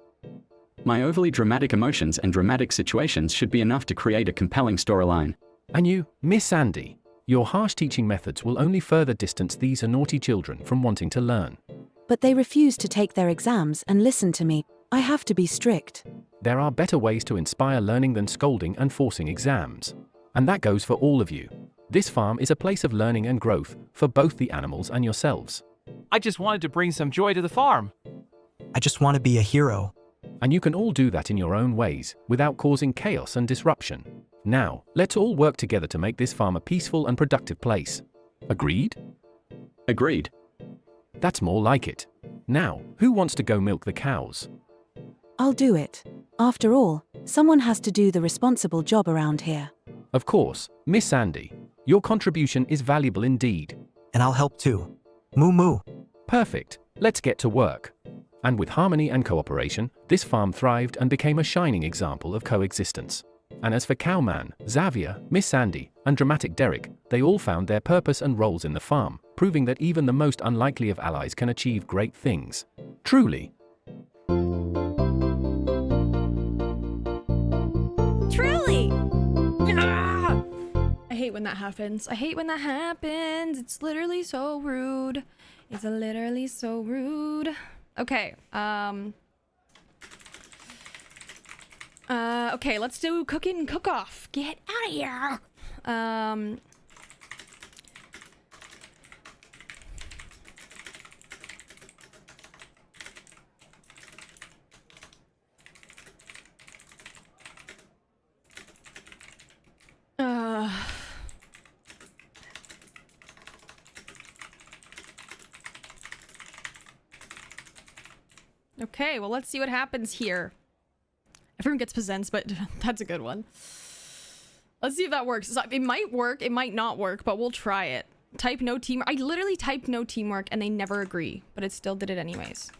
My overly dramatic emotions and dramatic situations should be enough to create a compelling storyline. And you, Miss Sandy, Your harsh teaching methods will only further distance these naughty children from wanting to learn. But they refuse to take their exams and listen to me. I have to be strict. There are better ways to inspire learning than scolding and forcing exams. And that goes for all of you. This farm is a place of learning and growth for both the animals and yourselves. I just wanted to bring some joy to the farm. I just want to be a hero. And you can all do that in your own ways, without causing chaos and disruption. Now, let's all work together to make this farm a peaceful and productive place. Agreed? Agreed. That's more like it. Now, who wants to go milk the cows? I'll do it. After all, someone has to do the responsible job around here. Of course, Miss Sandy. Your contribution is valuable indeed. And I'll help too. Moo moo. Perfect. Let's get to work. And with harmony and cooperation, this farm thrived and became a shining example of coexistence. And as for Cowman, Xavier, Miss Sandy, and Dramatic Derek, they all found their purpose and roles in the farm, proving that even the most unlikely of allies can achieve great things. Truly. Truly! Ah! I hate when that happens. I hate when that happens. It's literally so rude. It's literally so rude. Okay, okay, let's do cooking cook-off. Get out of here. Okay, well, let's see what happens here. Everyone gets presents, but that's a good one. Let's see if that works. So it might work, it might not work, but we'll try it. Type no team. I literally typed no teamwork and they never agree, but it still did it anyways.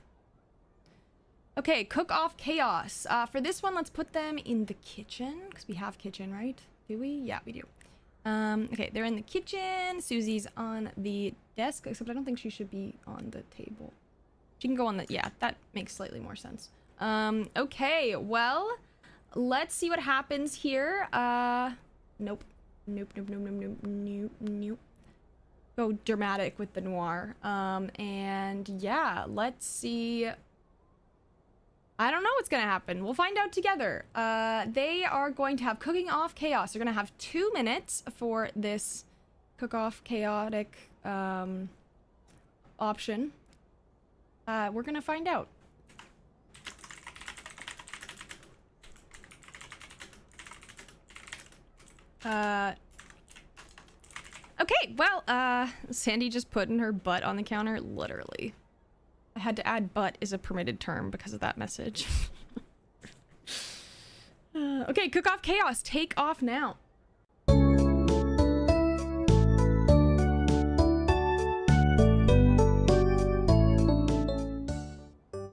Okay, cook off chaos. For this one, let's put them in the kitchen because we have kitchen, right? Do we? Yeah, we do. Okay, they're in the kitchen. Susie's on the desk, except I don't think she should be on the table. She can go on the, yeah, that makes slightly more sense. Okay, well, let's see what happens here. Nope. Nope, nope, nope, nope, nope, nope, nope. Go dramatic with the noir. And yeah, let's see. I don't know what's gonna happen. We'll find out together. They are going to have cooking off chaos. They're gonna have 2 minutes for this cook off chaotic, option. We're gonna find out. Okay, well, Sandy just put in her butt on the counter, literally. I had to add butt is a permitted term because of that message. Okay, cook off chaos, take off now.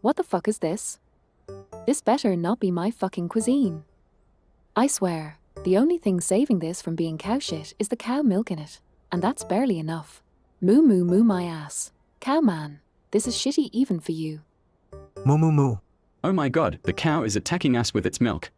What the fuck is this? This better not be my fucking cuisine. I swear, the only thing saving this from being cow shit is the cow milk in it. And that's barely enough. Moo moo moo my ass. Cow man, this is shitty even for you. Moo moo moo. Oh my god, the cow is attacking us with its milk.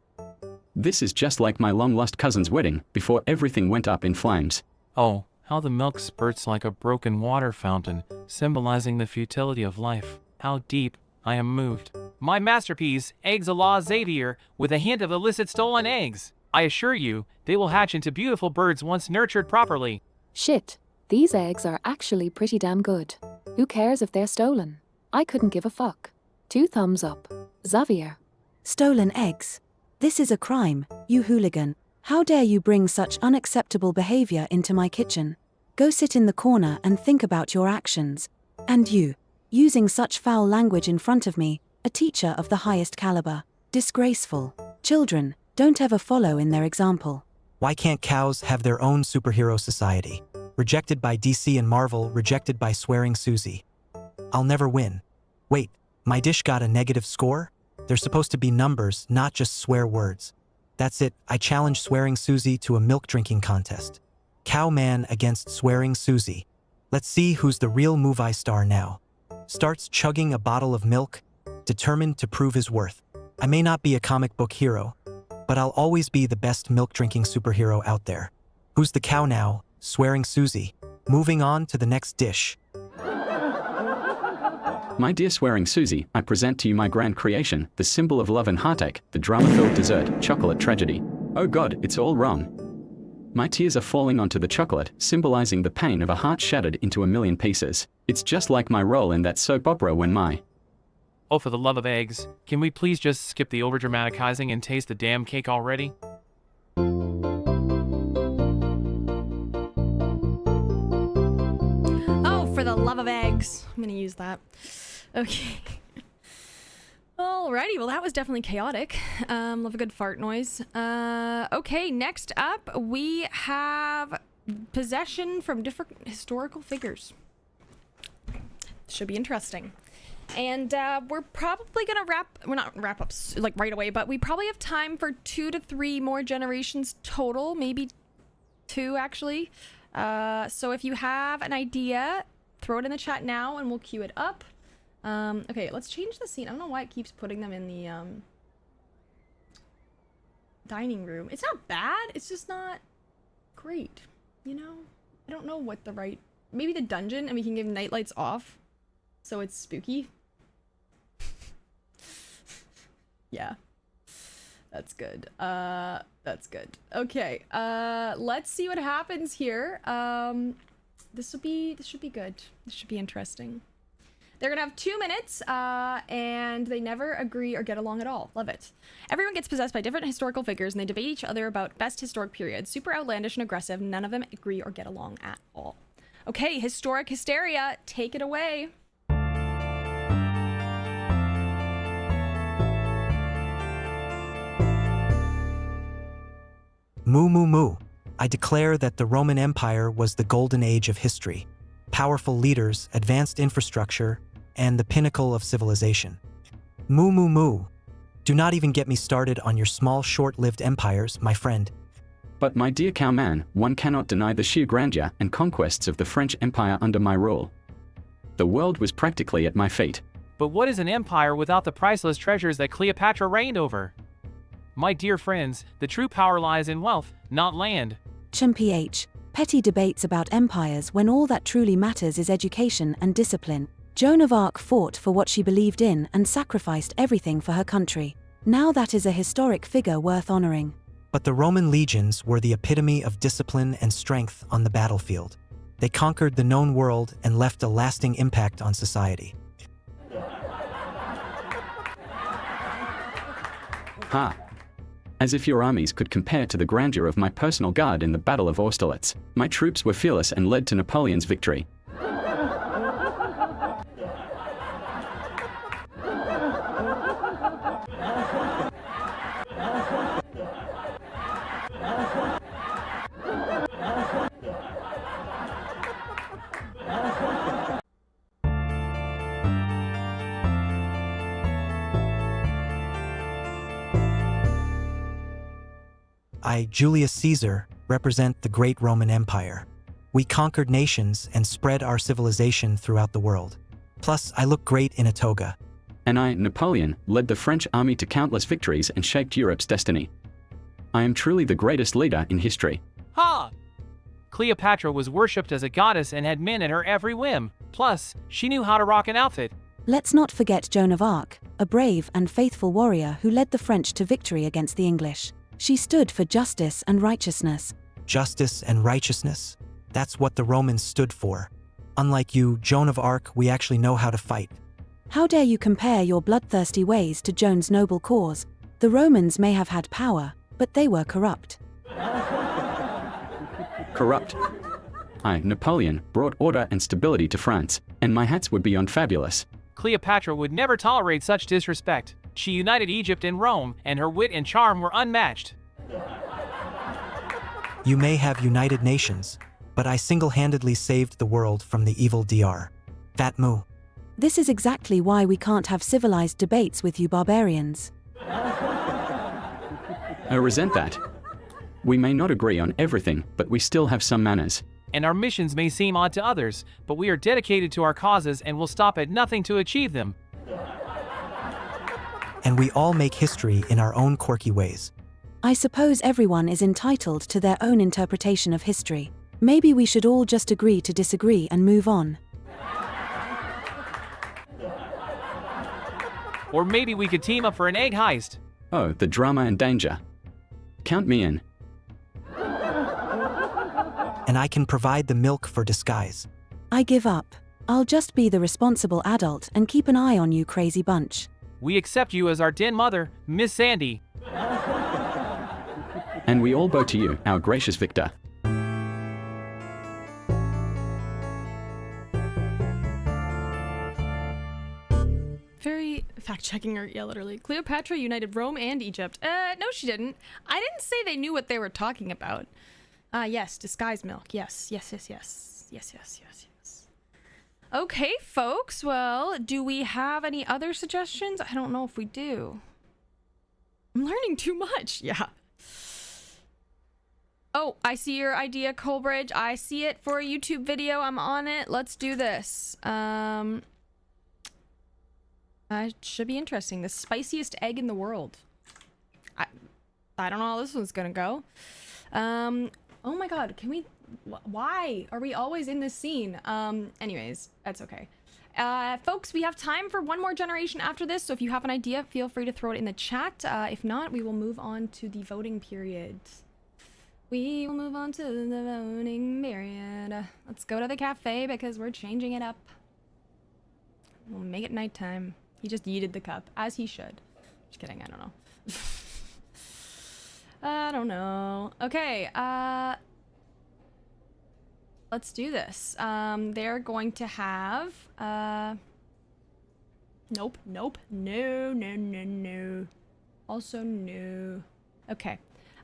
This is just like my long-lost cousin's wedding before everything went up in flames. Oh, how the milk spurts like a broken water fountain, symbolizing the futility of life. How deep I am moved. My masterpiece, Eggs a la Xavier, with a hint of illicit stolen eggs. I assure you, they will hatch into beautiful birds once nurtured properly. Shit, these eggs are actually pretty damn good. Who cares if they're stolen? I couldn't give a fuck. 2 thumbs up. Xavier. Stolen eggs. This is a crime, you hooligan. How dare you bring such unacceptable behavior into my kitchen? Go sit in the corner and think about your actions. And you, using such foul language in front of me, a teacher of the highest caliber. Disgraceful. Children, don't ever follow in their example. Why can't cows have their own superhero society? Rejected by DC and Marvel, rejected by swearing Susie. I'll never win. Wait, my dish got a negative score? They're supposed to be numbers, not just swear words. That's it, I challenge swearing Susie to a milk drinking contest. Cowman against swearing Susie. Let's see who's the real movie star now. Starts chugging a bottle of milk, determined to prove his worth. I may not be a comic book hero, but I'll always be the best milk-drinking superhero out there. Who's the cow now? Swearing Susie. Moving on to the next dish. My dear swearing Susie, I present to you my grand creation, the symbol of love and heartache, the drama-filled dessert, chocolate tragedy. Oh God, it's all wrong. My tears are falling onto the chocolate, symbolizing the pain of a heart shattered into a million pieces. It's just like my role in that soap opera when my... Oh, for the love of eggs, can we please just skip the over-dramatizing and taste the damn cake already? Oh, for the love of eggs. I'm gonna use that. Okay. Alrighty, well that was definitely chaotic. Love a good fart noise. Okay, next up we have possession from different historical figures. Should be interesting. And we're probably gonna not wrap up like right away, but we probably have time for 2 to 3 more generations total, maybe 2 actually. So if you have an idea, throw it in the chat now and we'll queue it up. Okay, let's change the scene. I don't know why it keeps putting them in the dining room. It's not bad, it's just not great, you know? I don't know what the right... Maybe the dungeon and we can give night lights off so it's spooky. Yeah. That's good. That's good. Okay, let's see what happens here. This should be good. This should be interesting. They're gonna have 2 minutes, and they never agree or get along at all. Love it. Everyone gets possessed by different historical figures, and they debate each other about best historic period. Super outlandish and aggressive. None of them agree or get along at all. Okay, historic hysteria, take it away. Moo moo moo. I declare that the Roman Empire was the golden age of history. Powerful leaders, advanced infrastructure, and the pinnacle of civilization. Moo moo moo. Do not even get me started on your small, short-lived empires, my friend. But my dear cowman, one cannot deny the sheer grandeur and conquests of the French Empire under my rule. The world was practically at my feet. But what is an empire without the priceless treasures that Cleopatra reigned over? My dear friends, the true power lies in wealth, not land. PH. Petty debates about empires when all that truly matters is education and discipline. Joan of Arc fought for what she believed in and sacrificed everything for her country. Now that is a historic figure worth honoring. But the Roman legions were the epitome of discipline and strength on the battlefield. They conquered the known world and left a lasting impact on society. Ha! As if your armies could compare to the grandeur of my personal guard in the Battle of Austerlitz. My troops were fearless and led to Napoleon's victory. I, Julius Caesar, represent the great Roman Empire. We conquered nations and spread our civilization throughout the world. Plus, I look great in a toga. And I, Napoleon, led the French army to countless victories and shaped Europe's destiny. I am truly the greatest leader in history. Ha! Cleopatra was worshipped as a goddess and had men at her every whim. Plus, she knew how to rock an outfit. Let's not forget Joan of Arc, a brave and faithful warrior who led the French to victory against the English. She stood for justice and righteousness. Justice and righteousness? That's what the Romans stood for. Unlike you, Joan of Arc, we actually know how to fight. How dare you compare your bloodthirsty ways to Joan's noble cause? The Romans may have had power, but they were corrupt. Corrupt. I, Napoleon, brought order and stability to France, and my hats would be on fabulous. Cleopatra would never tolerate such disrespect. She united Egypt and Rome, and her wit and charm were unmatched. You may have united nations, but I single-handedly saved the world from the evil DR. Fat moo. This is exactly why we can't have civilized debates with you barbarians. I resent that. We may not agree on everything, but we still have some manners. And our missions may seem odd to others, but we are dedicated to our causes and will stop at nothing to achieve them. And we all make history in our own quirky ways. I suppose everyone is entitled to their own interpretation of history. Maybe we should all just agree to disagree and move on. Or maybe we could team up for an egg heist. Oh, the drama and danger. Count me in. And I can provide the milk for disguise. I give up. I'll just be the responsible adult and keep an eye on you crazy bunch. We accept you as our den mother, Miss Sandy. And we all bow to you, our gracious victor. Very fact-checking her, yeah, literally. Cleopatra united Rome and Egypt. No, she didn't. I didn't say they knew what they were talking about. Yes, disguise milk. Yes. Okay, folks. Well, do we have any other suggestions? I don't know if we do. I'm learning too much. Yeah. Oh, I see your idea, Colbridge. I see it for a YouTube video. I'm on it. Let's do this. It should be interesting. The spiciest egg in the world. I don't know how this one's gonna go. Oh my god, can we... Why are we always in this scene? Anyways, that's okay. Folks, we have time for one more generation after this, so if you have an idea, feel free to throw it in the chat. If not, we will move on to the voting period. We will move on to the voting period. Let's go to the cafe because we're changing it up. We'll make it nighttime. He just yeeted the cup, as he should. Just kidding, I don't know. I don't know. Okay, let's do this. They're going to have, nope. No. Also no. Okay.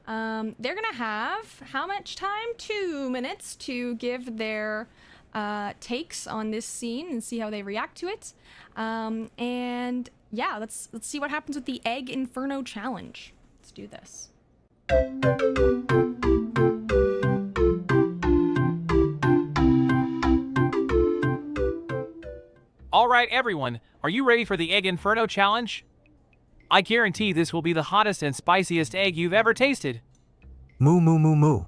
They're gonna have how much time? 2 minutes to give their takes on this scene and see how they react to it. And yeah, let's see what happens with the Egg Inferno challenge. Let's do this. All right, everyone, are you ready for the Egg Inferno challenge? I guarantee this will be the hottest and spiciest egg you've ever tasted. Moo moo moo moo.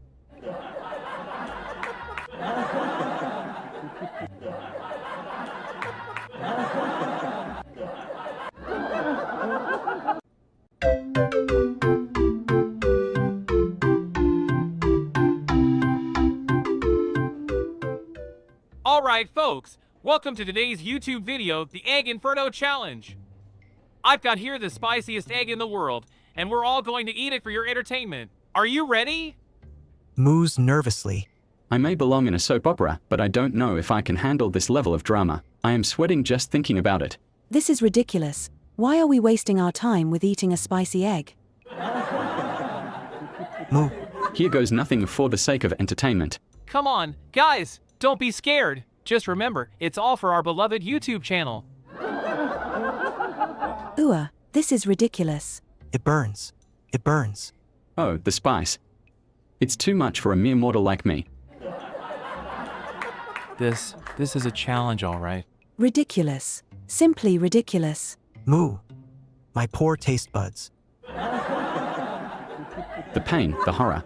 All right, folks, welcome to today's YouTube video, the Egg Inferno challenge. I've got here the spiciest egg in the world, and we're all going to eat it for your entertainment. Are you ready? Moos nervously. I may belong in a soap opera, but I don't know if I can handle this level of drama. I am sweating just thinking about it. This is ridiculous. Why are we wasting our time with eating a spicy egg? Moo. Here goes nothing for the sake of entertainment. Come on, guys, don't be scared. Just remember, it's all for our beloved YouTube channel. This is ridiculous. It burns. It burns. Oh, the spice. It's too much for a mere mortal like me. This is a challenge, all right. Ridiculous. Simply ridiculous. Moo. My poor taste buds. The pain, the horror.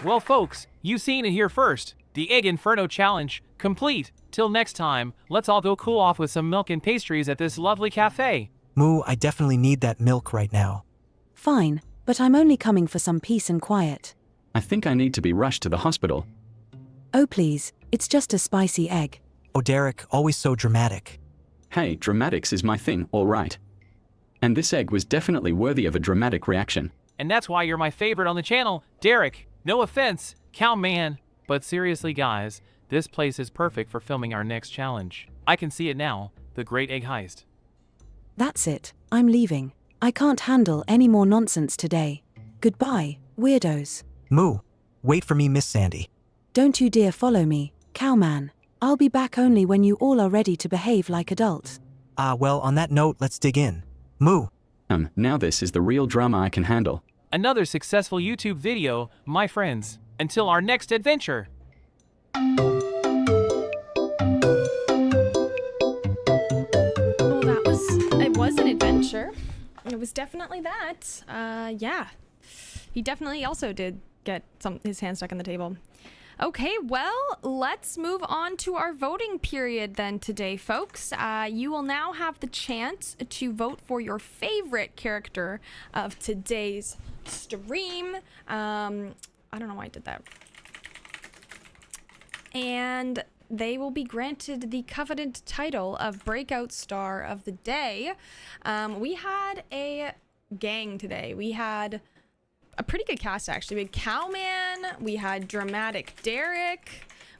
Well, folks, you've seen it here first. The Egg Inferno challenge, complete. Till next time, let's all go cool off with some milk and pastries at this lovely cafe. Moo, I definitely need that milk right now. Fine, but I'm only coming for some peace and quiet. I think I need to be rushed to the hospital. Oh please, it's just a spicy egg. Oh Derek, always so dramatic. Hey, dramatics is my thing, all right. And this egg was definitely worthy of a dramatic reaction. And that's why you're my favorite on the channel, Derek. No offense, Cowman. But seriously, guys, this place is perfect for filming our next challenge. I can see it now, the Great Egg Heist. That's it, I'm leaving. I can't handle any more nonsense today. Goodbye, weirdos. Moo, wait for me, Miss Sandy. Don't you dare follow me, cowman. I'll be back only when you all are ready to behave like adults. Well, on that note, let's dig in. Moo. Now this is the real drama I can handle. Another successful YouTube video, my friends. Until our next adventure. Well, it was an adventure. It was definitely that. Yeah. he definitely also did get his hand stuck in the table. Okay, well, let's move on to our voting period then today, folks. You will now have the chance to vote for your favorite character of today's stream. I don't know why I did that. And they will be granted the coveted title of Breakout Star of the Day. We had a gang today. We had a pretty good cast, actually. We had Cowman, we had Dramatic Derek,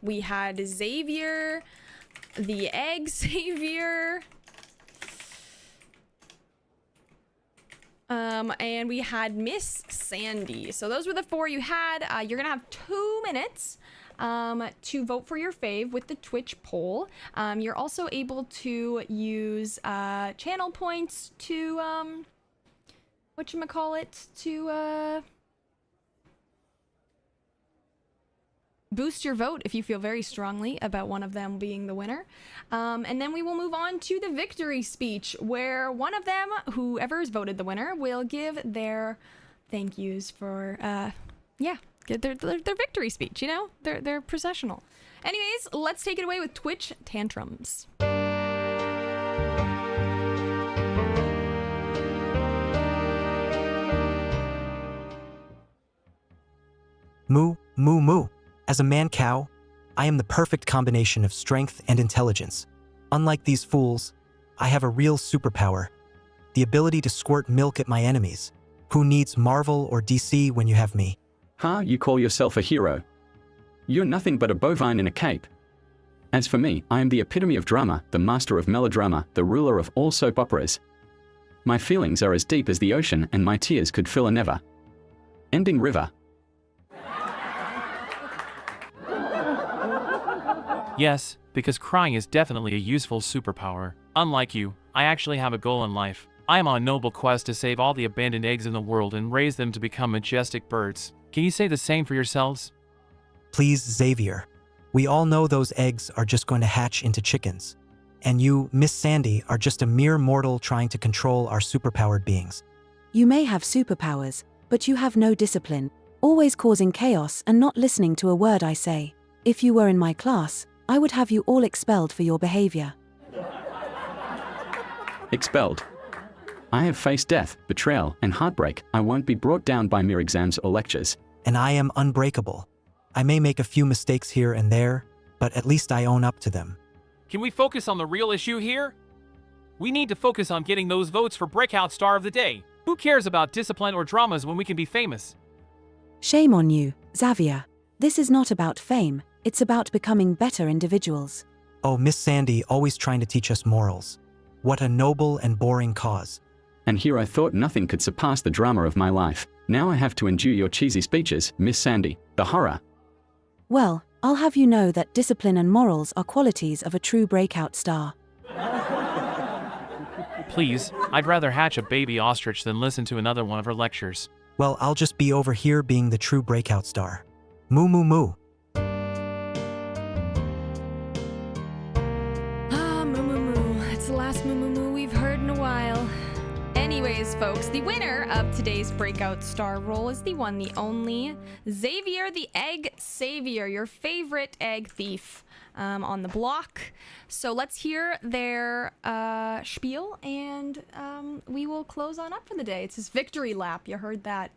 we had Xavier, the Egg Savior, and we had Miss Sandy. So those were the 4 you had. You're gonna have 2 minutes to vote for your fave with the Twitch poll. You're also able to use channel points to to boost your vote if you feel very strongly about one of them being the winner. And then we will move on to the victory speech, where one of them, whoever has voted the winner, will give their thank yous for get their victory speech, you know? They're processional. Anyways, let's take it away with Twitch tantrums. Moo, moo, moo. As a man-cow, I am the perfect combination of strength and intelligence. Unlike these fools, I have a real superpower. The ability to squirt milk at my enemies. Who needs Marvel or DC when you have me? Ha, you call yourself a hero? You're nothing but a bovine in a cape. As for me, I am the epitome of drama, the master of melodrama, the ruler of all soap operas. My feelings are as deep as the ocean, and my tears could fill a never-ending river. Yes, because crying is definitely a useful superpower. Unlike you, I actually have a goal in life. I am on a noble quest to save all the abandoned eggs in the world and raise them to become majestic birds. Can you say the same for yourselves? Please, Xavier. We all know those eggs are just going to hatch into chickens. And you, Miss Sandy, are just a mere mortal trying to control our superpowered beings. You may have superpowers, but you have no discipline, always causing chaos and not listening to a word I say. If you were in my class, I would have you all expelled for your behavior. Expelled. I have faced death, betrayal, and heartbreak. I won't be brought down by mere exams or lectures. And I am unbreakable. I may make a few mistakes here and there, but at least I own up to them. Can we focus on the real issue here? We need to focus on getting those votes for Breakout Star of the Day. Who cares about discipline or dramas when we can be famous? Shame on you, Xavier. This is not about fame, it's about becoming better individuals. Oh, Miss Sandy always trying to teach us morals. What a noble and boring cause. And here I thought nothing could surpass the drama of my life. Now I have to endure your cheesy speeches, Miss Sandy. The horror. Well, I'll have you know that discipline and morals are qualities of a true breakout star. Please, I'd rather hatch a baby ostrich than listen to another one of her lectures. Well, I'll just be over here being the true breakout star. Moo moo moo. Moo moo moo. It's the last moo moo moo we've heard in a while. Anyways, folks, the winner of today's Breakout Star role is the one, the only, Xavier the Egg Savior, your favorite egg thief on the block. So let's hear their spiel, and we will close on up for the day. It's his victory lap. You heard that.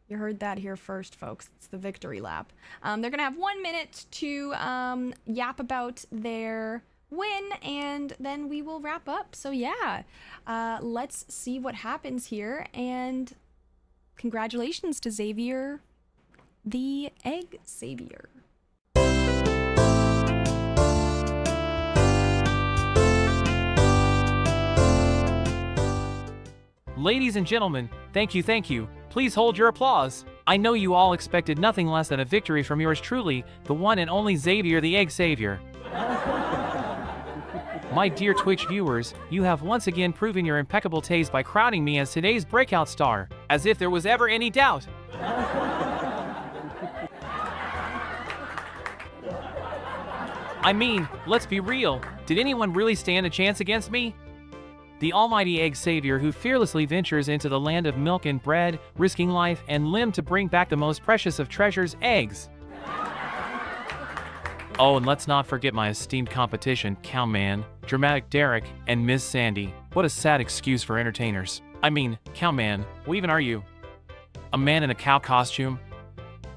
You heard that here first, folks. It's the victory lap. They're going to have 1 minute to yap about their win, and then we will wrap up. So yeah, let's see what happens here, and congratulations to Xavier the Egg Savior. Ladies and gentlemen, thank you. Please hold your applause. I know you all expected nothing less than a victory from yours truly, the one and only Xavier the Egg Savior. My dear Twitch viewers, you have once again proven your impeccable taste by crowning me as today's breakout star, as if there was ever any doubt. I mean, let's be real, did anyone really stand a chance against me? the almighty egg savior who fearlessly ventures into the land of milk and bread, risking life and limb to bring back the most precious of treasures, eggs. Oh, and let's not forget my esteemed competition, Cowman, Dramatic Derek, and Miss Sandy. What a sad excuse for entertainers. I mean, Cowman, what even are you? A man in a cow costume?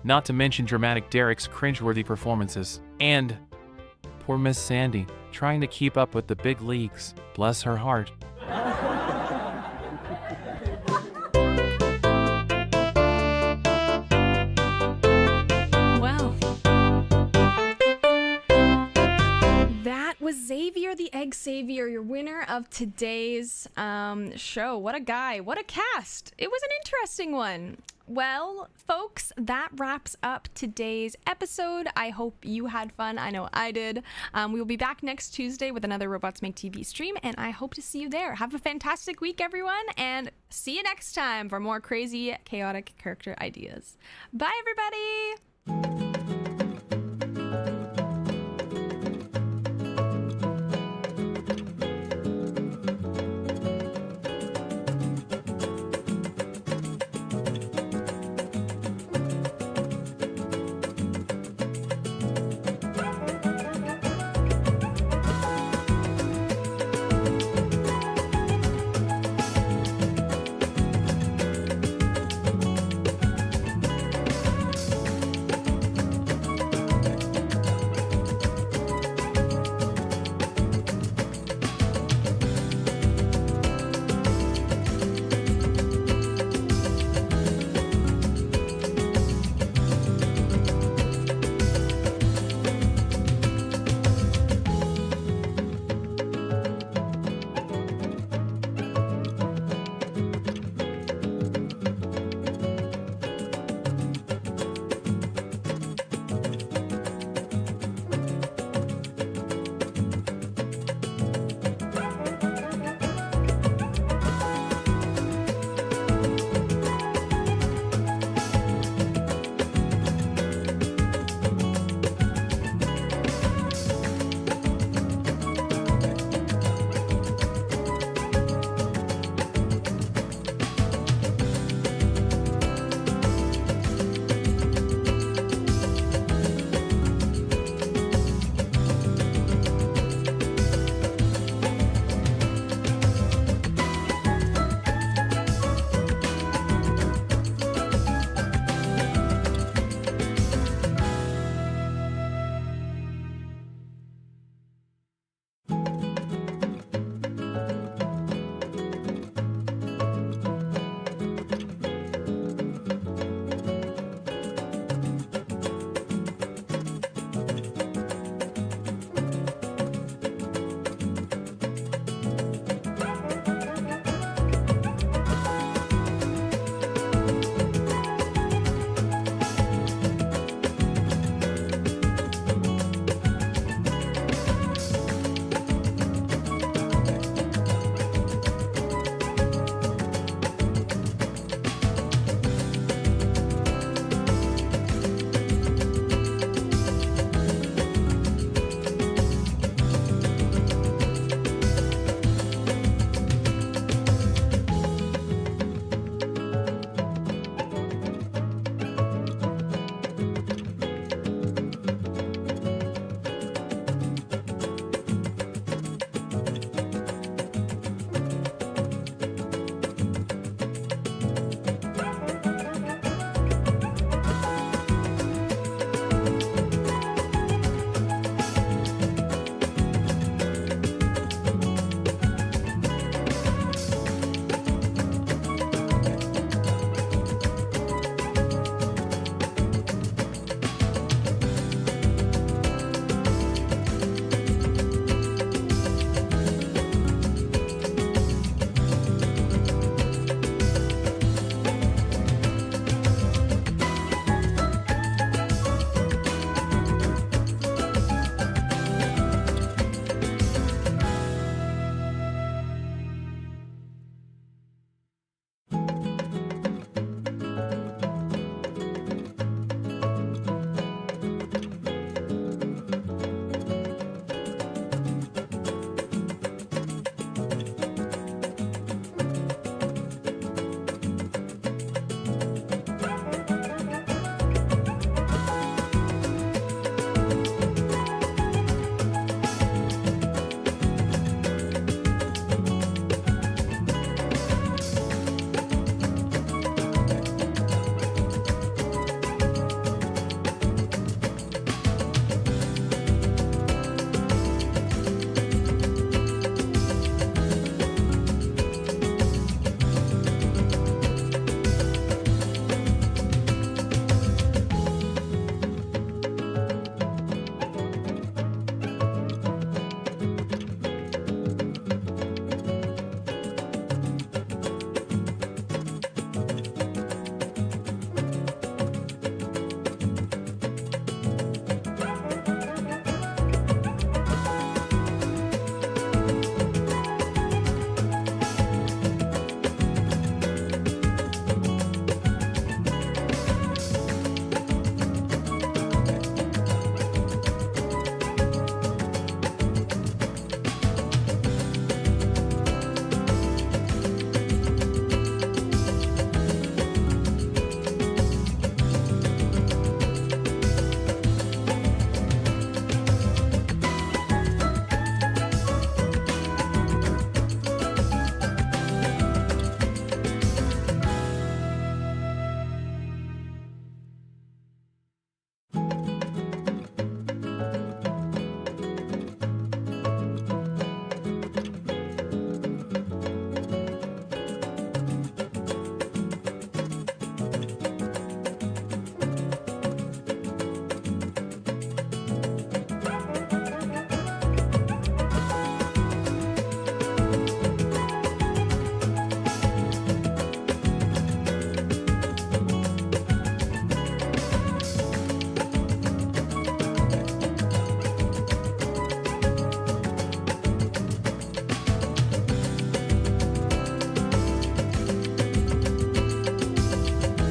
Not to mention Dramatic Derek's cringeworthy performances. And poor Miss Sandy, trying to keep up with the big leagues. Bless her heart. Well, that was Xavier the Egg Savior, your winner of today's show. What a guy, what a cast. It was an interesting one. Well, folks, that wraps up today's episode. I hope you had fun. I know I did. We will be back next Tuesday with another Robots Make TV stream, and I hope to see you there. Have a fantastic week, everyone, and see you next time for more crazy, chaotic character ideas. Bye, everybody!